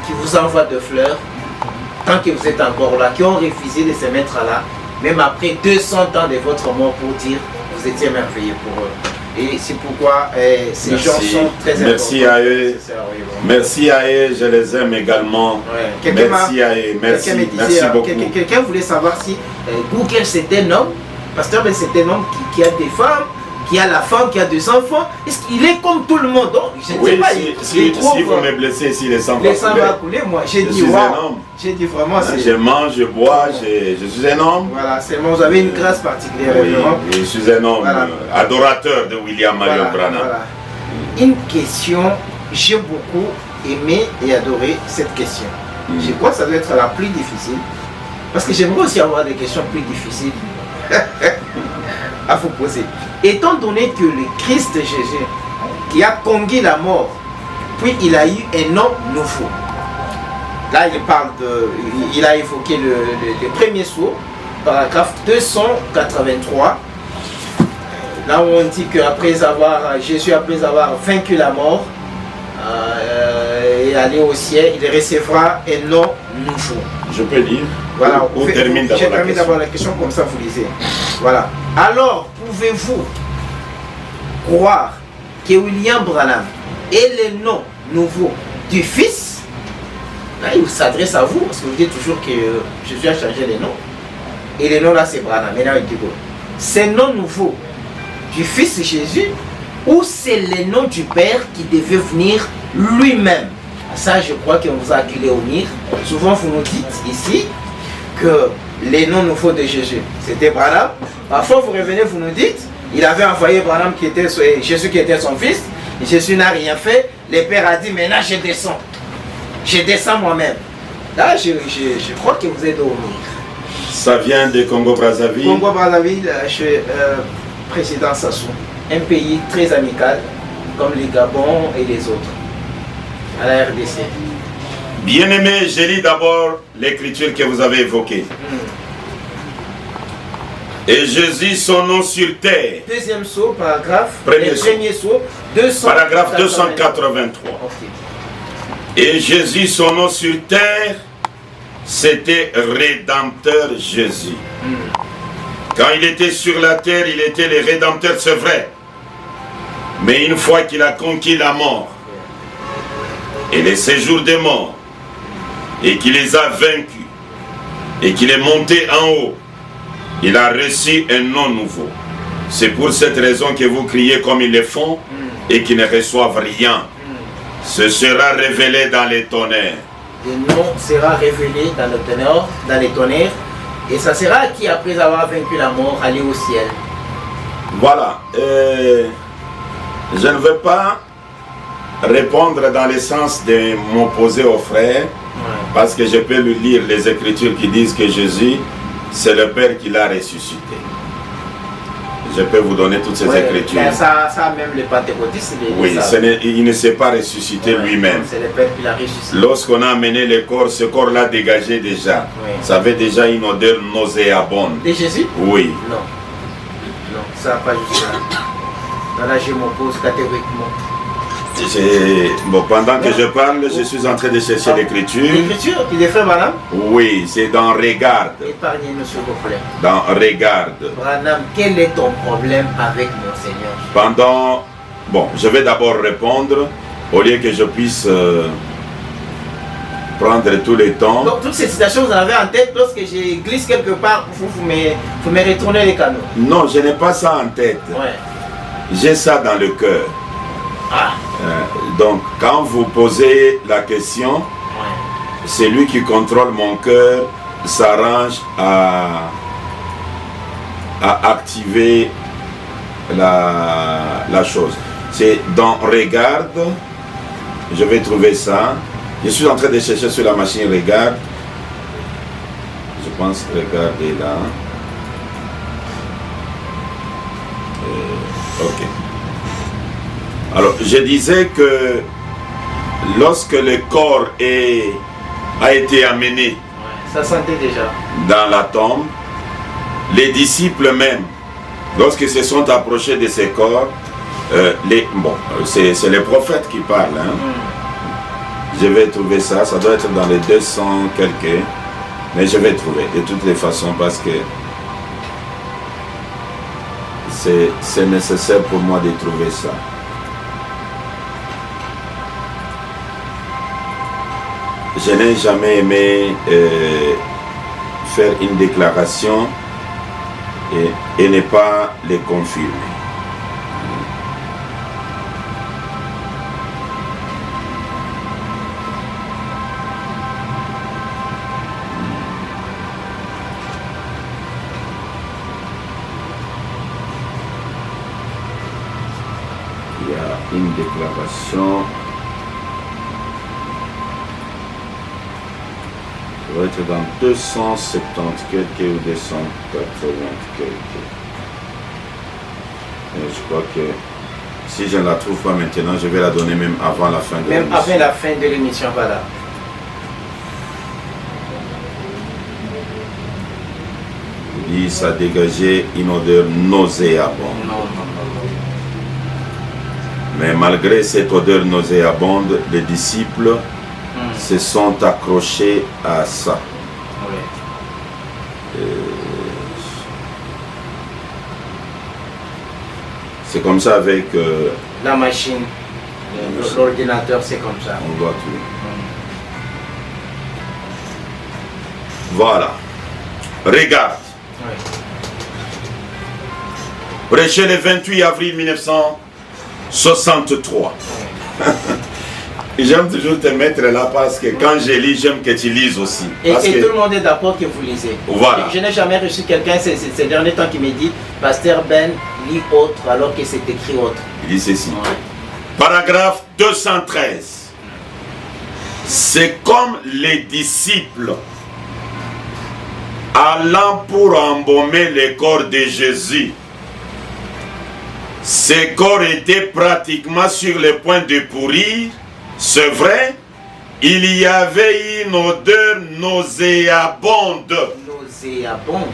qui vous envoient de fleurs, tant que vous êtes encore là, qui ont refusé de se mettre là, même après 200 ans de votre mort pour dire vous étiez merveilleux pour eux. Et c'est pourquoi ces gens sont très importants.
Merci à eux. Merci à eux, je les aime également.
Ouais.
Merci à eux, merci, merci beaucoup.
Quelqu'un voulait savoir si Google c'est un homme, pasteur, mais c'est un homme qui a des femmes, qui a la femme, qui a des enfants. Est-ce qu'il est comme tout le monde? Donc, je ne sais pas.
Si vous me blessez, si les sangs
va couler, moi j'ai dit wow. J'ai dit vraiment
je mange, je bois, je suis un homme.
Voilà, seulement vous avez une grâce particulière.
Oui, je suis un homme adorateur de William Marion Branham.
Voilà. Une question, j'ai beaucoup aimé et adoré cette question. Je crois que ça doit être la plus difficile. Parce que j'aimerais aussi avoir des questions plus difficiles à vous poser. Étant donné que le Christ Jésus, qui a conquis la mort, puis il a eu un nom nouveau. Là, il a évoqué le premier sceau, paragraphe 283. Là où on dit que Jésus, après avoir vaincu la mort et aller au ciel, il recevra un nom nouveau.
Je peux lire.
Voilà,
on termine
d'abord la question, comme ça vous lisez. Voilà. Alors, pouvez-vous croire que William Branham est le nom nouveau du Fils? Là, il s'adresse à vous, parce que vous dites toujours que Jésus a changé les noms. Et le nom là, c'est Branham. Maintenant, il dit quoi? C'est le nom nouveau du Fils Jésus, ou c'est le nom du Père qui devait venir lui-même? Ça, je crois qu'on vous a acculé au mire. Souvent, vous nous dites ici que les noms nouveaux de Jésus, c'était Branham. Parfois, vous revenez, vous nous dites, il avait envoyé Branham qui était Jésus qui était son fils. Jésus n'a rien fait. Le Père a dit, maintenant je descends. Je descends moi-même. Là, je crois que vous êtes au mire.
Ça vient de Congo-Brazzaville.
Congo-Brazzaville, chez président Sassou. Un pays très amical, comme les Gabon et les autres, à la RDC.
Bien-aimé, je lis d'abord l'écriture que vous avez évoquée. Et Jésus, son nom sur terre.
Deuxième saut, paragraphe.
Premier
saut.
Paragraphe 283.
Okay.
Et Jésus, son nom sur terre, c'était Rédempteur Jésus. Quand il était sur la terre, il était le Rédempteur, c'est vrai. Mais une fois qu'il a conquis la mort et les séjours des morts, et qu'il les a vaincus, et qu'il est monté en haut, il a reçu un nom nouveau. C'est pour cette raison que vous criez comme ils le font et qu'ils ne reçoivent rien. Ce sera révélé dans les tonnerres.
Le nom sera révélé dans les tonnerres. Et ça sera à qui, après avoir vaincu la mort, aller au ciel?
Voilà. Je ne veux pas répondre dans le sens de m'opposer aux frères, parce que je peux lui lire les Écritures qui disent que Jésus, c'est le Père qui l'a ressuscité. Je peux vous donner toutes ces Écritures.
Ça même les pentecôtistes.
Oui, il ne s'est pas ressuscité lui-même.
C'est le Père qui l'a ressuscité.
Lorsqu'on a amené le corps, ce corps-là dégagé déjà. Ça avait déjà une odeur nauséabonde.
De Jésus?
Oui.
Non. Non, ça n'a pas juste ça. Là, je m'oppose catégoriquement.
Bon, pendant que je parle, je suis en train de chercher l'écriture.
L'écriture qui défait Branham?
Oui, c'est dans Regarde.
Épargnez-nous s'il vous plaît.
Dans Regarde.
Branham, quel est ton problème avec mon Seigneur?
Pendant... Bon, je vais d'abord répondre, au lieu que je puisse prendre tout le temps.
Donc toutes ces citations, vous en avez en tête lorsque je glisse quelque part, vous me retournez les canaux?
Non, je n'ai pas ça en tête.
Ouais.
J'ai ça dans le cœur.
Ah.
Donc, quand vous posez la question, c'est lui qui contrôle mon cœur, s'arrange à activer la chose. C'est dans Regarde, je vais trouver ça. Je suis en train de chercher sur la machine Regarde. Je pense Regarde est là. Ok. Alors, je disais que lorsque le corps a été amené
ça sentait déjà
dans la tombe, les disciples même, lorsqu'ils se sont approchés de ces corps, c'est les prophètes qui parlent. Hein. Je vais trouver ça, ça doit être dans les 200 quelques, mais je vais trouver de toutes les façons parce que c'est nécessaire pour moi de trouver ça. Je n'ai jamais aimé faire une déclaration et ne pas les confirmer. Il y a une déclaration. Ça va être dans 270 quelques ou 280 quelques. Et je crois que si je ne la trouve pas maintenant, je vais la donner même avant la fin de l'émission.
Même avant la fin de l'émission, voilà.
Il dit ça dégageait une odeur nauséabonde.
Non.
Mais malgré cette odeur nauséabonde, les disciples se sont accrochés à ça.
Oui.
C'est comme ça avec
La machine, l'ordinateur, c'est comme ça.
on doit tout. Voilà. Regarde.
Oui.
Prêché le 28 avril 1963. J'aime toujours te mettre là parce que quand je lis, j'aime que tu lises aussi.
Et
Parce
tout
que
le monde est d'accord que vous lisez.
Voilà.
Je n'ai jamais reçu quelqu'un ces derniers temps qui me dit Pasteur Ben, lis autre alors que c'est écrit autre.
il dit ceci.
Ouais.
Paragraphe 213. C'est comme les disciples allant pour embaumer le corps de Jésus. Ce corps était pratiquement sur le point de pourrir. C'est vrai, il y avait une odeur nauséabonde.
Nauséabonde.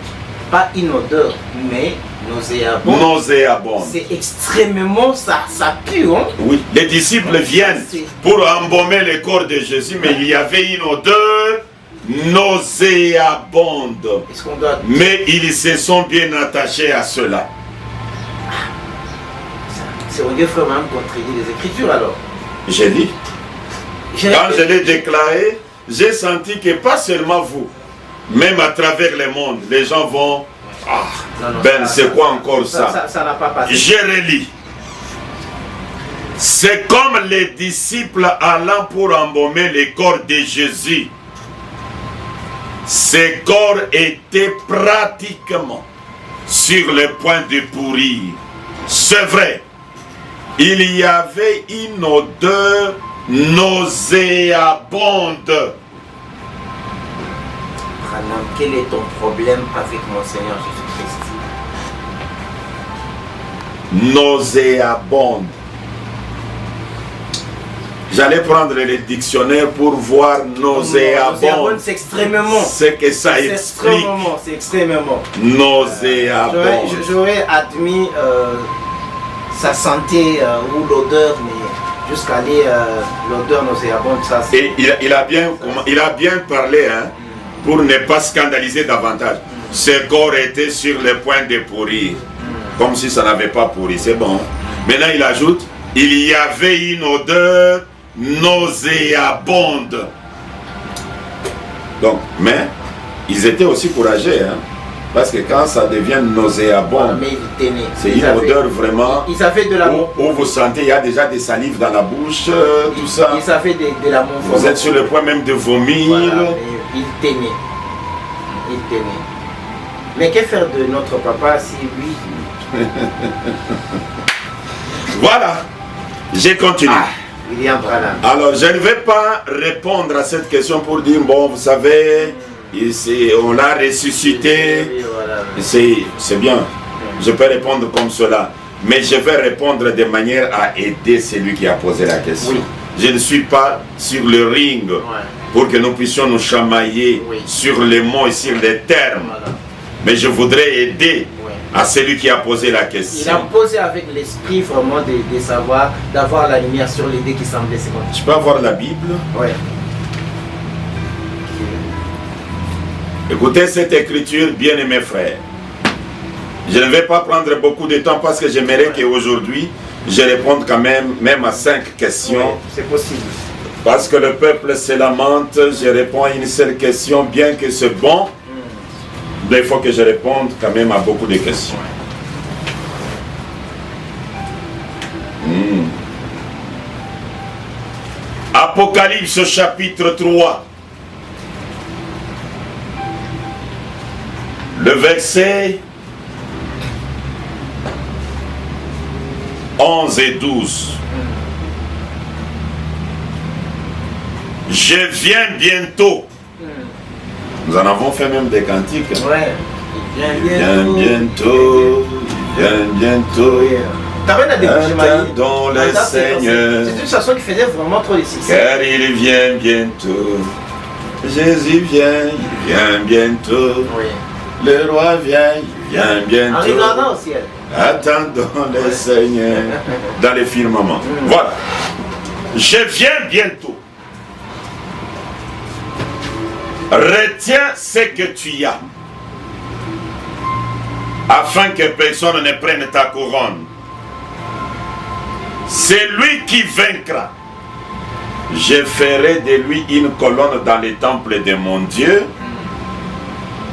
Pas une odeur, mais nauséabonde.
Nauséabonde.
C'est extrêmement, ça pue, hein?
Oui, les disciples viennent pour embaumer le corps de Jésus, mais il y avait une odeur nauséabonde.
Est-ce qu'on doit...
Mais ils se sont bien attachés à cela.
On devrait même contredire les Écritures alors.
J'ai dit. Quand je l'ai déclaré, j'ai senti que pas seulement vous, même à travers le monde, les gens vont... Ah,
Non,
Ben, c'est quoi encore ça?
Ça n'a pas passé.
Je relis. C'est comme les disciples allant pour embaumer le corps de Jésus. Ce corps était pratiquement sur le point de pourrir. C'est vrai, il y avait une odeur nauséabonde.
Branham, quel est ton problème avec mon Seigneur Jésus-Christ?
Nauséabonde. J'allais prendre le dictionnaire pour voir nauséabonde.
C'est extrêmement.
Ce que ça explique.
C'est extrêmement.
Nauséabonde.
J'aurais admis sa santé ou l'odeur, mais jusqu'à aller l'odeur nauséabonde, ça c'est...
Et il a bien parlé, hein, pour ne pas scandaliser davantage. Ce corps était sur le point de pourrir. Comme si ça n'avait pas pourri, c'est bon. Maintenant il ajoute, il y avait une odeur nauséabonde. Donc, mais ils étaient aussi courageux, hein, parce que quand ça devient nauséabond, c'est une odeur vraiment
ils avaient de l'amour.
Où vous sentez, il y a déjà des salives dans la bouche, tout ça.
Ils avaient de l'amour.
Vous êtes sur le point même de vomir.
Voilà, ils tenaient. Ils tenaient. Mais que faire de notre papa si lui...
Voilà, j'ai continué.
William Branham.
Alors, je ne vais pas répondre à cette question pour dire, bon, vous savez, on l'a ressuscité.
Oui, voilà.
C'est bien, je peux répondre comme cela. Mais je vais répondre de manière à aider celui qui a posé la question.
Oui.
Je ne suis pas sur le ring pour que nous puissions nous chamailler sur les mots et sur les termes.
Voilà.
Mais je voudrais aider à celui qui a posé la question.
Il a posé avec l'esprit vraiment de savoir, d'avoir la lumière sur l'idée qui semblait secondaire.
Je peux avoir la Bible?
Oui.
Écoutez cette écriture, bien-aimés frères. Je ne vais pas prendre beaucoup de temps parce que j'aimerais qu'aujourd'hui, je réponde quand même à 5 questions.
Oui, c'est possible.
Parce que le peuple se lamente, je réponds à une seule question, bien que c'est bon, mais il faut que je réponde quand même à beaucoup de questions. Apocalypse chapitre 3. Le verset 11 et 12. Je viens bientôt. Nous en avons fait même des cantiques.
Ouais.
Il vient bientôt. Il vient bientôt. Attendons le Seigneur.
C'est une chanson qui faisait vraiment trop de succès.
Car il vient bientôt. Jésus vient, il vient bientôt.
Oui.
Le roi vient, il vient bientôt.
En regardant au ciel.
Attendons le Seigneur dans les firmaments. Voilà. Je viens bientôt. Retiens ce que tu as, afin que personne ne prenne ta couronne. C'est lui qui vaincra. Je ferai de lui une colonne dans le temple de mon Dieu,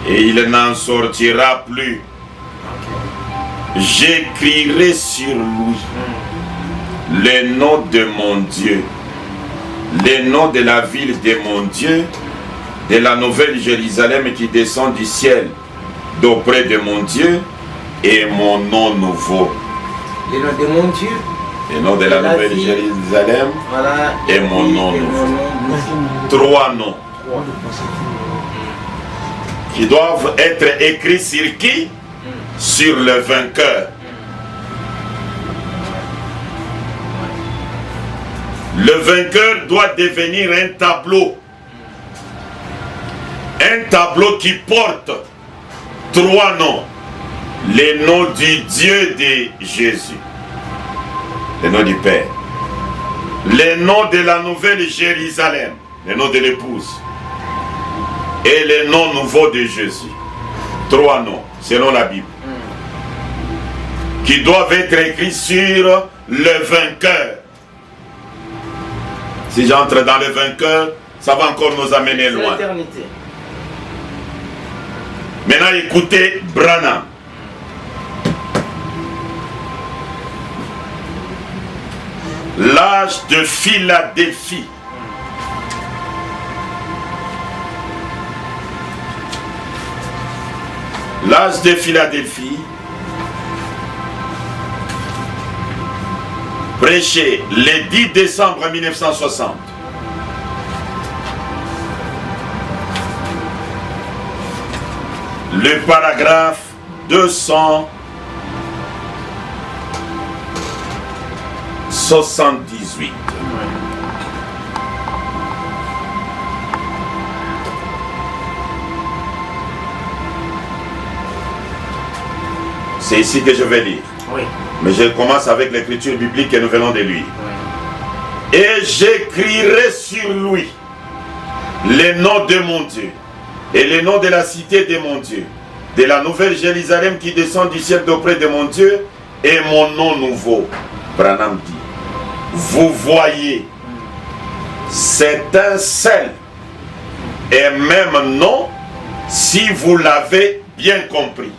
et il n'en sortira plus. J'écrirai sur lui le nom de mon Dieu, le nom de la ville de mon Dieu, de la nouvelle Jérusalem qui descend du ciel d'auprès de mon Dieu, et mon nom nouveau.
Le nom de mon Dieu.
Le nom de la nouvelle Jérusalem,
voilà,
et mon nom nouveau. 3 noms qui doivent être écrits sur qui? Sur le vainqueur. Le vainqueur doit devenir un tableau. Un tableau qui porte 3 noms. Le nom du Dieu de Jésus. Le nom du Père. Le nom de la nouvelle Jérusalem. Le nom de l'épouse. Et le nom nouveau de Jésus. 3 noms, selon la Bible. Qui doivent être écrits sur le vainqueur. Si j'entre dans le vainqueur, ça va encore nous amener loin.
L'éternité.
Maintenant, écoutez Branham. L'âge de Philadelphie. L'âge de Philadelphie. Prêché le 10 décembre 1960. Le paragraphe 278. C'est ici que je vais lire.
Oui.
Mais je commence avec l'écriture biblique que nous venons de lire.
Oui.
Et j'écrirai sur lui le nom de mon Dieu et le nom de la cité de mon Dieu, de la nouvelle Jérusalem qui descend du ciel d'auprès de mon Dieu, et mon nom nouveau. Branham dit, vous voyez, c'est un seul et même nom si vous l'avez bien compris.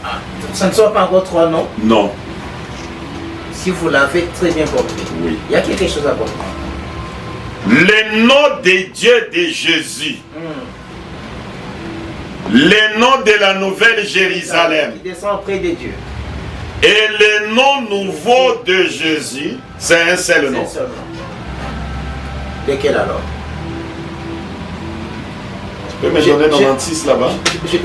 Ah, ça ne sont pas encore 3 noms.
Non.
Si vous l'avez très bien compris.
Oui.
Il y a quelque chose à comprendre.
Le nom de Dieu de Jésus. Le nom de la nouvelle Jérusalem.
Qui descend auprès de Dieu.
Et le nom nouveau de Jésus, c'est un seul nom.
C'est un seul nom. Lequel alors?
Tu peux me donner 96 là-bas?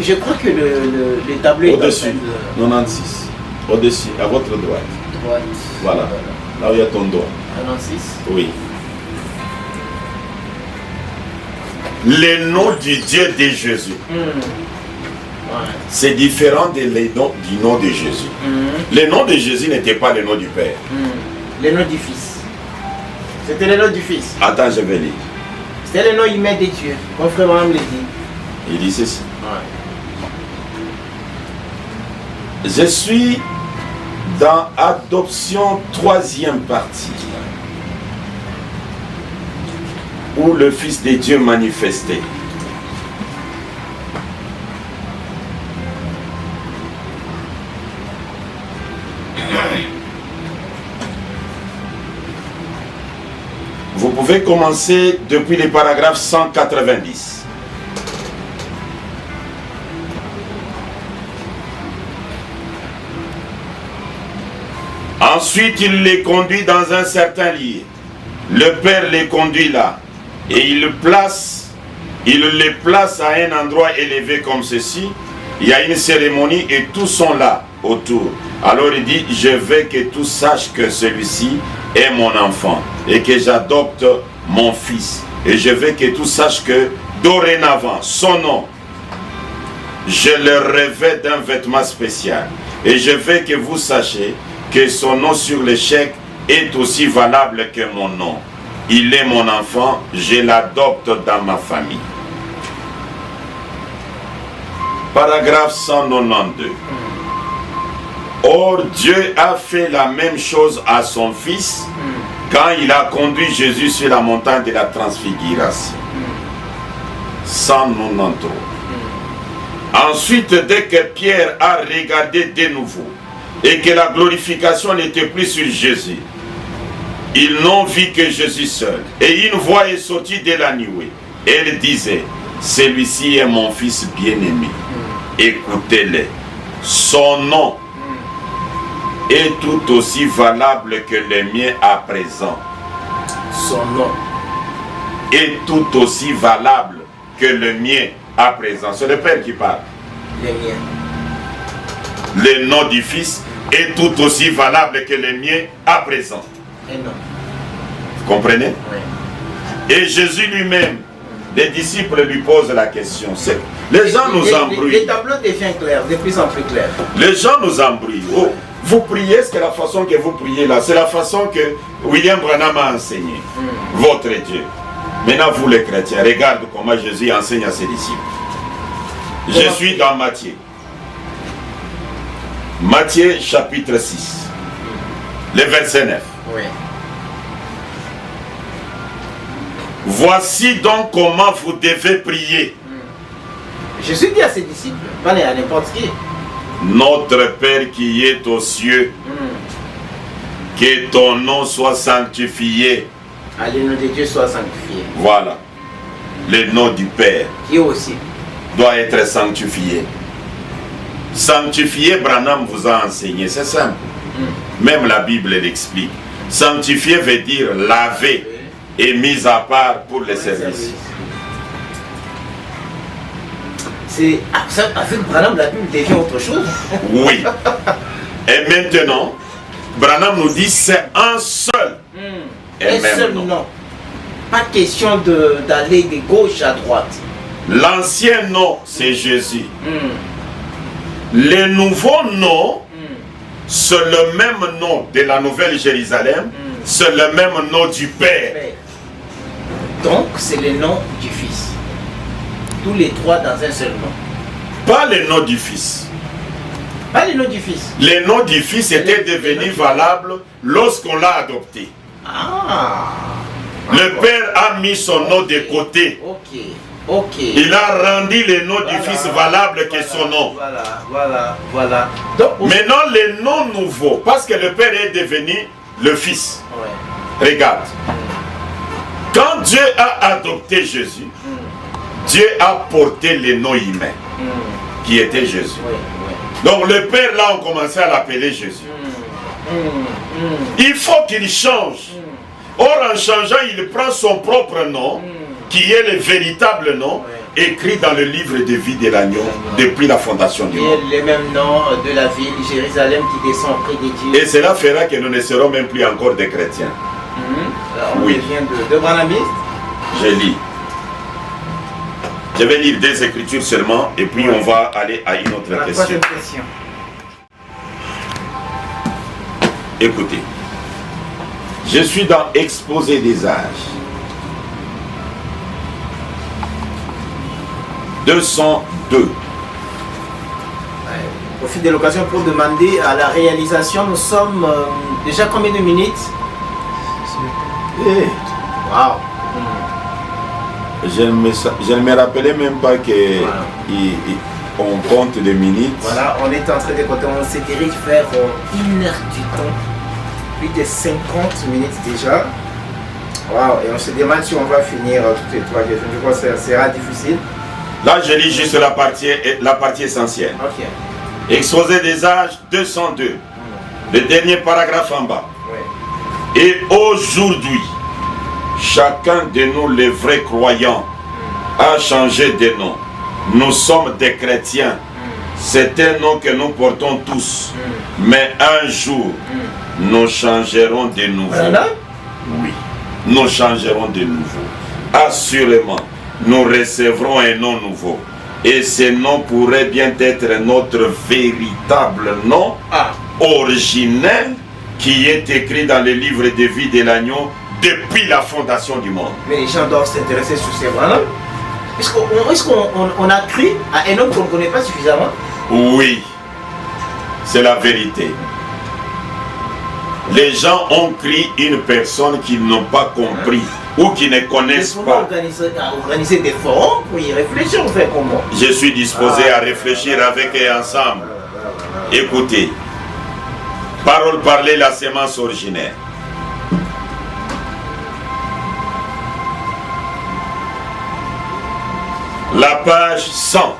Je crois que le tableau est
au-dessus. 96. Au-dessus, à votre droite.
Droite.
Voilà. Là où il y a ton doigt.
96.
Oui. Le nom du Dieu de Jésus.
Ouais.
C'est différent du nom de Jésus. Le nom de Jésus n'était pas le nom du Père.
Le nom du Fils. C'était le nom du Fils.
Attends, je vais lire.
C'était le nom humain de Dieu. Mon frère me le dit.
Il dit ceci.
Ouais.
Je suis dans Adoption 3e partie, où le Fils de Dieu manifesté. Vous pouvez commencer depuis le paragraphe 190. Ensuite, il les conduit dans un certain lieu. Le Père les conduit là. Et il les place à un endroit élevé comme ceci. Il y a une cérémonie et tous sont là autour. Alors il dit, je veux que tous sachent que celui-ci est mon enfant et que j'adopte mon fils. Et je veux que tous sachent que dorénavant, son nom, je le revêt d'un vêtement spécial. Et je veux que vous sachiez que son nom sur le chèque est aussi valable que mon nom. Il est mon enfant, je l'adopte dans ma famille. Paragraphe 192. Or, Dieu a fait la même chose à son Fils quand il a conduit Jésus sur la montagne de la transfiguration. 193. Ensuite, dès que Pierre a regardé de nouveau et que la glorification n'était plus sur Jésus, ils n'ont vu que Jésus seul. Et une voix est sortie de la nuée. Elle disait, celui-ci est mon Fils bien-aimé. Écoutez-le. Son nom est tout aussi valable que le mien à présent.
Son nom
est tout aussi valable que le mien à présent. C'est le Père qui parle.
le mien.
Le nom du Fils est tout aussi valable que le mien à présent.
Et non.
Vous comprenez?
Oui.
Et Jésus lui-même, les disciples lui posent la question. Les gens nous embrouillent.
Les tableaux deviennent clairs, de plus en plus clairs.
Les gens nous embrouillent. Oh, vous priez, c'est la façon que vous priez là. C'est la façon que William Branham a enseigné. Votre Dieu. Maintenant, vous les chrétiens, regarde comment Jésus enseigne à ses disciples. Je suis dans Matthieu. Matthieu chapitre 6. Le verset 9.
Oui.
Voici donc comment vous devez prier.
Jésus dit à ses disciples, pas à n'importe qui.
Notre Père qui est aux cieux, que ton nom soit sanctifié.
Ah, le nom de Dieu soit sanctifié.
Voilà. Le nom du Père
Qui aussi
doit être sanctifié. Sanctifier, Branham vous a enseigné, c'est simple. Même la Bible l'explique. Sanctifier veut dire laver et mis à part pour les services.
C'est avec Branham, la Bible devient autre chose.
Oui. Et maintenant, Branham nous dit c'est un seul. Et
Un
même
seul
nom.
nom. Pas question d'aller de gauche à droite.
L'ancien nom, c'est Jésus. Le nouveau nom, c'est le même nom de la Nouvelle Jérusalem, c'est le même nom du Père.
Donc, c'est le nom du Fils. Tous les trois dans un seul nom.
Pas le nom du Fils.
Pas le nom du Fils.
Le nom du Fils était devenu valable lorsqu'on l'a adopté.
Ah.
Le Père a mis son nom de côté.
Ok. Ok.
Il a rendu le nom du Fils valable que son nom.
Voilà. Donc,
maintenant, le nom nouveau, parce que le Père est devenu le Fils.
ouais.
Regarde. Quand Dieu a adopté Jésus, Dieu a porté le nom humain, qui était Jésus. Donc le Père, là, on commençait à l'appeler Jésus. Il faut qu'il change. Or, en changeant, il prend son propre nom, qui est le véritable nom, écrit dans le livre de vie de l'agneau, depuis la fondation du monde.
Et le même nom de la ville, Jérusalem, qui descend auprès de Dieu.
Et cela fera que nous ne serons même plus encore des chrétiens.
On
Oui.
devient de branhamistes.
Je lis. Je vais lire des écritures seulement, et puis on va aller à une autre
La
question.
troisième question.
Écoutez, je suis dans Exposé des âges. 202.
profite de l'occasion pour demander à la réalisation, nous sommes déjà combien de minutes? Wow.
Je ne me rappelais même pas que on compte des minutes.
Voilà, on est en train de compter, on se dirige vers 1 heure du temps. Plus de 50 minutes déjà. Wow, et on se demande si on va finir toutes les 3 questions. Je crois que ça sera difficile.
Là, je lis juste la partie essentielle.
Ok.
Exposé des âges 202. Le dernier paragraphe en bas.
Oui.
Et aujourd'hui, chacun de nous, les vrais croyants, a changé de nom. Nous sommes des chrétiens. C'est un nom que nous portons tous. Mais un jour, nous changerons de nouveau. Oui, nous changerons de nouveau. Assurément, nous recevrons un nom nouveau. Et ce nom pourrait bien être notre véritable nom originel qui est écrit dans le livre de vie de l'agneau depuis la fondation du monde.
Mais les gens doivent s'intéresser sur ces voix-là. Est-ce qu'on a cru à un homme qu'on ne connaît pas suffisamment?
Oui, c'est la vérité. Les gens ont cru une personne qu'ils n'ont pas compris ou qui ne connaissent pas.
Organiser des forums pour y réfléchir, on fait comment?
Je suis disposé à réfléchir avec eux ensemble. Écoutez, parole parlée, la sémence originaire. La page 100.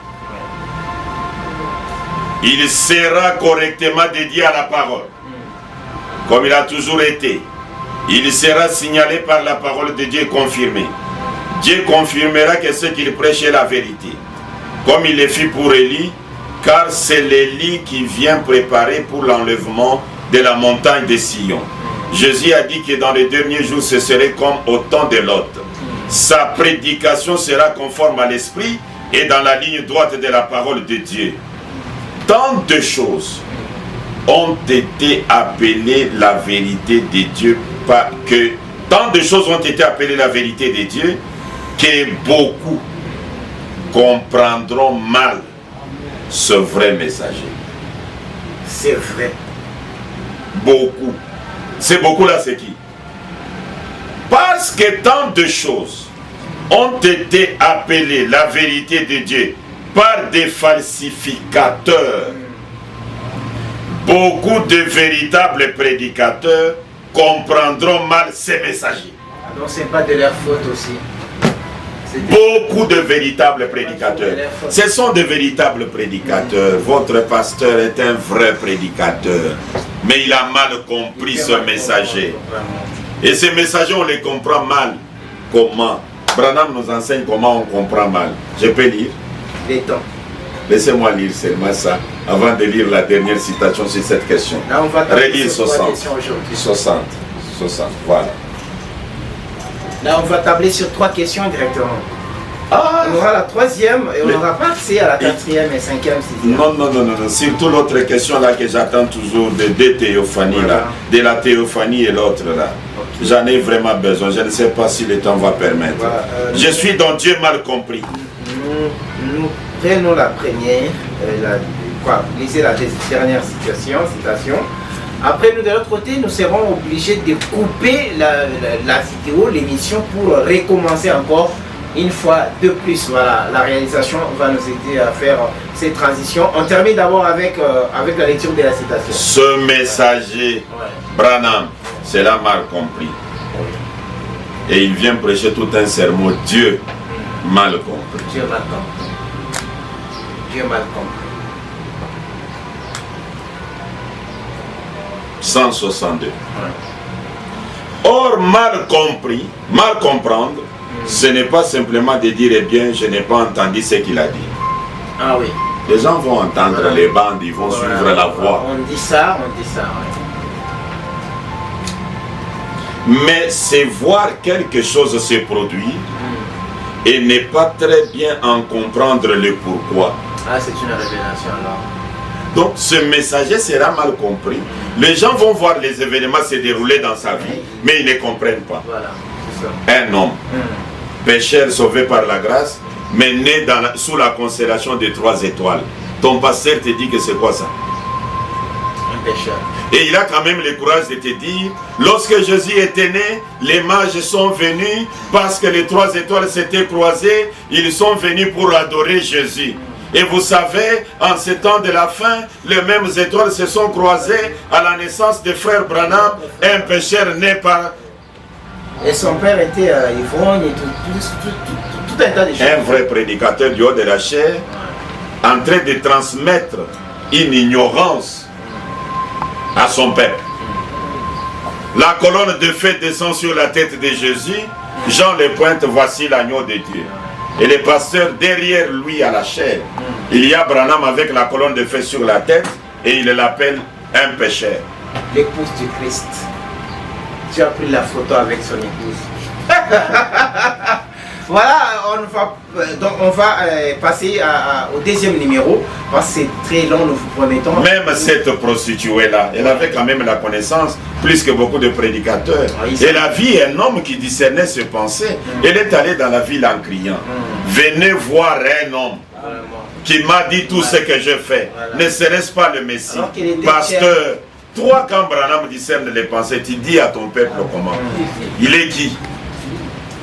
Il sera correctement dédié à la parole, comme il a toujours été. Il sera signalé par la parole de Dieu confirmée. Dieu confirmera que ce qu'il prêche est la vérité, comme il le fit pour Élie, car c'est l'Élie qui vient préparer pour l'enlèvement de la montagne de Sion. Jésus a dit que dans les derniers jours, ce serait comme au temps de Lot. Sa prédication sera conforme à l'esprit et dans la ligne droite de la parole de Dieu. Tant de choses ont été appelées la vérité de Dieu, tant de choses ont été appelées la vérité de Dieu que beaucoup comprendront mal ce vrai messager.
C'est vrai.
Beaucoup. C'est beaucoup là, c'est qui? Parce que tant de choses ont été appelées la vérité de Dieu par des falsificateurs, beaucoup de véritables prédicateurs comprendront mal ces messagers.
Donc c'est pas de leur faute aussi.
Beaucoup de véritables prédicateurs. Ce sont de véritables prédicateurs. Votre pasteur est un vrai prédicateur, mais il a mal compris ce messager. Et ces messagers, on les comprend mal. Comment? Branham nous enseigne comment on comprend mal. Je peux lire?
Les temps.
Laissez-moi lire seulement ça, avant de lire la dernière citation sur cette question.
Là, on va
relire 60. 60, voilà.
Là, on va tabler sur 3 questions directement. On aura la 3e et on n'aura pas accès à la 4e et 5e, 6e.
Non. Surtout l'autre question là que j'attends toujours de deux théophanies là, de la théophanie et l'autre là. Okay. J'en ai vraiment besoin. Je ne sais pas si le temps va permettre. Voilà, je suis dans Dieu mal compris.
Nous prenons la première, lisez la dernière citation. Après, nous de l'autre côté, nous serons obligés de couper la vidéo, l'émission pour recommencer encore une fois de plus. Voilà, la réalisation va nous aider à faire ces transitions. On termine d'abord avec la lecture de la citation.
Ce messager, Branham, c'est là mal compris. Et il vient prêcher tout un sermon. Dieu mal compris.
Dieu mal compris. Dieu mal compris.
162. Or, mal compris, mal comprendre, ce n'est pas simplement de dire, eh bien, je n'ai pas entendu ce qu'il a dit.
Ah oui.
Les gens vont entendre les bandes, ils vont suivre la voix.
On dit ça,
oui. Mais c'est voir quelque chose se produire et ne pas très bien en comprendre le pourquoi.
Ah, c'est une révélation alors.
Donc ce messager sera mal compris. Les gens vont voir les événements se dérouler dans sa vie, mais ils ne comprennent pas.
Voilà, c'est ça.
Un homme, pécheur sauvé par la grâce, mais né sous la constellation des 3 étoiles. ton pasteur te dit que c'est quoi ça?
Un pécheur.
Et il a quand même le courage de te dire, lorsque Jésus était né, les mages sont venus parce que les 3 étoiles s'étaient croisées, ils sont venus pour adorer Jésus. Et vous savez, en ce temps de la fin, les mêmes étoiles se sont croisées à la naissance de frère Branham, un pécheur né par...
Et son père était ivrogne et tout un tas de choses.
Un vrai prédicateur du haut de la chair, en train de transmettre une ignorance à son peuple. La colonne de feu descend sur la tête de Jésus. Jean le pointe, voici l'agneau de Dieu. Et le pasteur derrière lui à la chair, il y a Branham avec la colonne de feu sur la tête et il l'appelle un pécheur.
L'épouse du Christ. Tu as pris la photo avec son épouse. Voilà, on va passer au deuxième numéro, parce que c'est très long, nous vous promettons.
Même cette prostituée-là, elle avait quand même la connaissance, plus que beaucoup de prédicateurs. Elle a vu un homme qui discernait ses pensées. Elle est allée dans la ville en criant, venez voir un homme qui m'a dit tout ce que je fais. Ne serait-ce pas le Messie? Pasteur, toi quand Branham discerne les pensées, tu dis à ton peuple comment? Il est qui?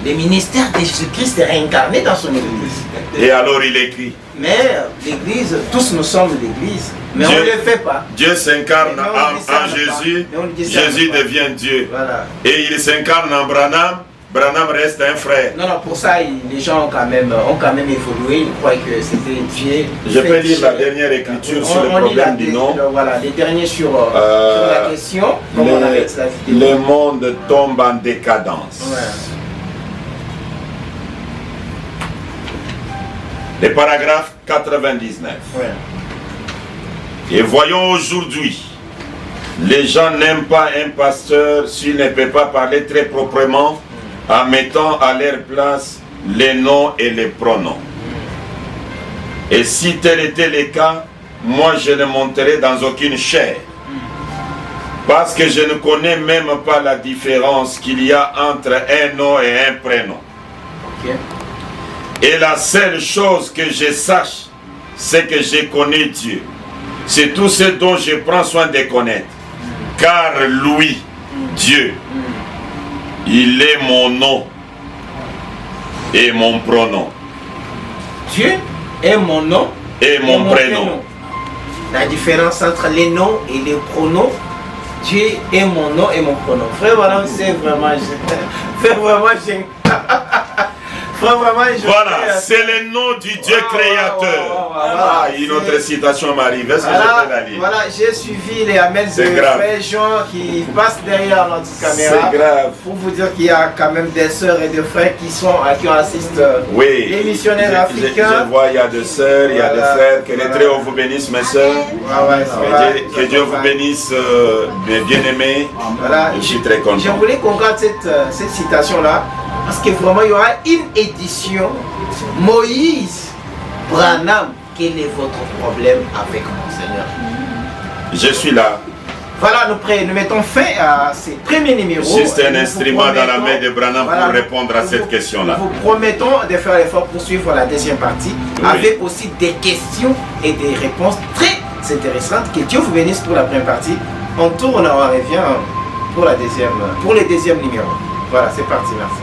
Le ministère de Jésus-Christ est réincarné dans son église.
Et alors il écrit.
Mais l'église, tous nous sommes l'église. Mais
Dieu,
on ne le fait pas.
Dieu s'incarne en Jésus. Jésus devient Dieu.
Voilà.
Et il s'incarne en Branham. Branham reste un frère.
Non, pour ça, les gens ont quand même évolué. Ils croient que c'était Dieu.
Je peux lire la dernière écriture sur le problème du nom.
Voilà, les derniers sur la question. Comment on arrête la vidéo.
Le monde tombe en décadence.
Ouais.
Le paragraphe 99.
Ouais.
Et voyons aujourd'hui, les gens n'aiment pas un pasteur s'il ne peut pas parler très proprement en mettant à leur place les noms et les pronoms. Et si tel était le cas, moi je ne monterai dans aucune chair. Parce que je ne connais même pas la différence qu'il y a entre un nom et un prénom.
Okay.
Et la seule chose que je sache, c'est que je connais Dieu. C'est tout ce dont je prends soin de connaître. Car lui, Dieu, il est mon nom et mon pronom.
Dieu est mon nom
et mon prénom.
La différence entre les noms et les pronoms, Dieu est mon nom et mon pronom. Frère, voilà, c'est vraiment génial. Frère, vraiment génial.
Voilà, c'est le nom du Dieu créateur. Une autre citation m'arrive. Est-ce que je peux la lire?
Voilà, j'ai suivi les amens de frères Jean qui passent derrière notre caméra.
C'est grave.
Pour vous dire qu'il y a quand même des sœurs et des frères qui assistent les missionnaires africains.
Je vois, il y a des sœurs, il y a des frères. Que les très haut vous bénisse, mes sœurs. Que Dieu vous bénisse, mes bien-aimés.
Voilà.
Je suis très content.
Je voulais qu'on garde cette citation-là. Parce que vraiment, il y aura une édition. Moïse Branham, quel est votre problème avec mon Seigneur?
Je suis là.
Voilà, nous mettons fin à ces premiers numéros.
Juste un instrument dans la main de Branham pour répondre à cette question-là.
Nous vous promettons de faire l'effort pour suivre la deuxième partie, avec aussi des questions et des réponses très intéressantes. Que Dieu vous bénisse pour la première partie. On tourne, on revient pour le deuxième numéro. Voilà, c'est parti, merci.